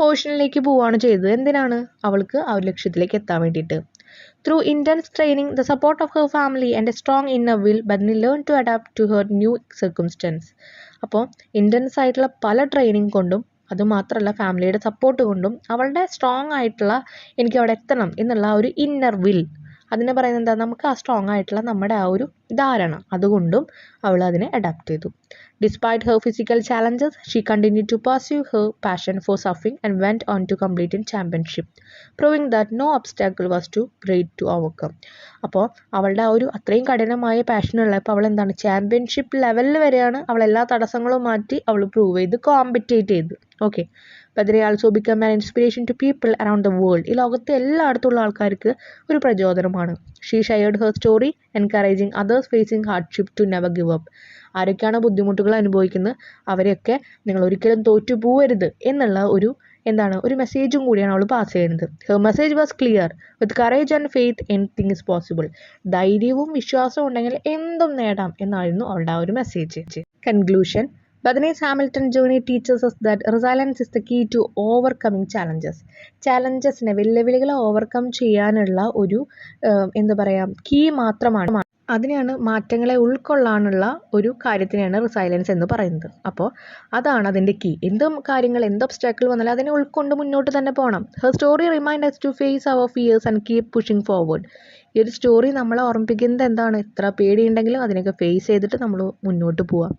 ഓഷ്യനിലേക്ക് പോവുകയാണ് ചെയ്തത്. എന്തിനാണ്? അവൾക്ക് ആ ഒരു ലക്ഷ്യത്തിലേക്ക് എത്താൻ വേണ്ടിയിട്ട്. Through intense training, the support of her family and a strong inner will, Badani learned to adapt to her new circumstance. അപ്പോൾ ഇൻറ്റൻസ് ആയിട്ടുള്ള പല ട്രെയിനിങ് കൊണ്ടും അതുമാത്രമല്ല ഫാമിലിയുടെ സപ്പോർട്ട് കൊണ്ടും അവളുടെ സ്ട്രോങ് ആയിട്ടുള്ള എനിക്ക് അവിടെ എത്തണം എന്നുള്ള ആ ഒരു ഇന്നർ വിൽ, അതിനെ പറയുന്നത് എന്താ, നമുക്ക് ആ സ്ട്രോങ് ആയിട്ടുള്ള നമ്മുടെ ആ ഒരു ധാരണ, അതുകൊണ്ടും അവൾ അതിനെ അഡാപ്റ്റ് ചെയ്തു. Despite her physical challenges, she continued to pursue her passion for surfing and went on to complete in championship, proving that no obstacle was too great to overcome. അപ്പോൾ അവളുടെ ആ ഒരു അത്രയും കഠിനമായ പാഷനുള്ളപ്പോൾ അവൾ എന്താണ്, ചാമ്പ്യൻഷിപ്പ് ലെവലിൽ വരെയാണ് അവൾ എല്ലാ തടസ്സങ്ങളും മാറ്റി അവൾ പ്രൂവ് ചെയ്ത് കോമ്പറ്റേറ്റ് ചെയ്തു. Okay, Bethany also become an inspiration to people around the world. ഈ ലോകത്തെ എല്ലായിടത്തുള്ള ആൾക്കാർക്ക് ഒരു പ്രചോദനമാണ്. She shared her story encouraging others facing hardship to never give up. ആരൊക്കെയാണ് ബുദ്ധിമുട്ടുകൾ അനുഭവിക്കുന്നത് അവരെയൊക്കെ നിങ്ങൾ ഒരിക്കലും തോറ്റു പോവരുത് എന്നുള്ള ഒരു മെസ്സേജും കൂടിയാണ് അവൾ പാസ് ചെയ്യുന്നത്. Her message was clear. With courage and faith anything is possible. ധൈര്യവും വിശ്വാസവും ഉണ്ടെങ്കിൽ എന്തും നേടാം എന്നായിരുന്നു അവളുടെ ആ ഒരു message. Conclusion. Badhani's Hamilton journey teaches us that resilience is the key to overcoming challenges. ചാലഞ്ചസിനെ വെല്ലുവിളികളെ ഓവർകം ചെയ്യാനുള്ള ഒരു കീ മാത്രമാണ്. അതിനെയാണ് മാറ്റങ്ങളെ ഉൾക്കൊള്ളാനുള്ള ഒരു കാര്യത്തിനെയാണ് റിസൈലൻസ് എന്ന് പറയുന്നത്. അപ്പോൾ അതാണ് അതിൻ്റെ കീ. എന്ത് ഒബ്സ്റ്റാക്കിൾ വന്നാലും അതിനെ ഉൾക്കൊണ്ട് മുന്നോട്ട് തന്നെ പോകണം. Her story remind us to face our fears and keep pushing forward. ഈ ഒരു സ്റ്റോറി നമ്മളെ ഓർമ്മിപ്പിക്കുന്നത് എന്താണ്? എത്ര പേടിയുണ്ടെങ്കിലും അതിനൊക്കെ ഫേസ് ചെയ്തിട്ട് നമ്മൾ മുന്നോട്ട് പോവാം.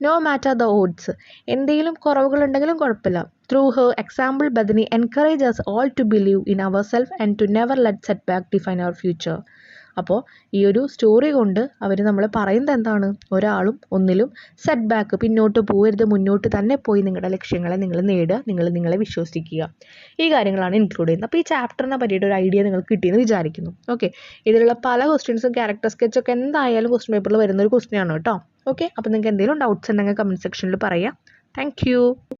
No matter the odds. എന്തെങ്കിലും കുറവുകളുണ്ടെങ്കിലും കുഴപ്പമില്ല. Through her example Bethany encourage us all to believe in ourselves and to never let setback define our future. അപ്പോൾ ഈ ഒരു സ്റ്റോറി കൊണ്ട് അവർ നമ്മൾ പറയുന്നത് എന്താണ്? ഒരാളും ഒന്നിലും സെറ്റ് പിന്നോട്ട് പോകരുത്, മുന്നോട്ട് തന്നെ പോയി നിങ്ങളുടെ ലക്ഷ്യങ്ങളെ നിങ്ങൾ നേടുക, നിങ്ങൾ നിങ്ങളെ വിശ്വസിക്കുക. ഈ കാര്യങ്ങളാണ് ഇൻക്ലൂഡ് ചെയ്യുന്നത്. അപ്പോൾ ഈ ചാപ്റ്ററിനെ പറ്റിയിട്ട് ഒരു ഐഡിയ നിങ്ങൾക്ക് കിട്ടിയെന്ന് വിചാരിക്കുന്നു. ഓക്കെ, ഇതിലുള്ള പല ക്വസ്റ്റ്യൻസും ക്യാരക്ടർ സ്കെച്ചൊക്കെ എന്തായാലും ക്വസ്റ്റ്യൻ പേപ്പറിൽ വരുന്ന ഒരു ക്വസ്റ്റ്യൻ ആണ് കേട്ടോ. ഓക്കെ, അപ്പോൾ നിങ്ങൾക്ക് എന്തെങ്കിലും ഡൗട്ട്സ് ഉണ്ടെങ്കിൽ കമൻറ്റ് സെക്ഷനിൽ പറയാം. താങ്ക്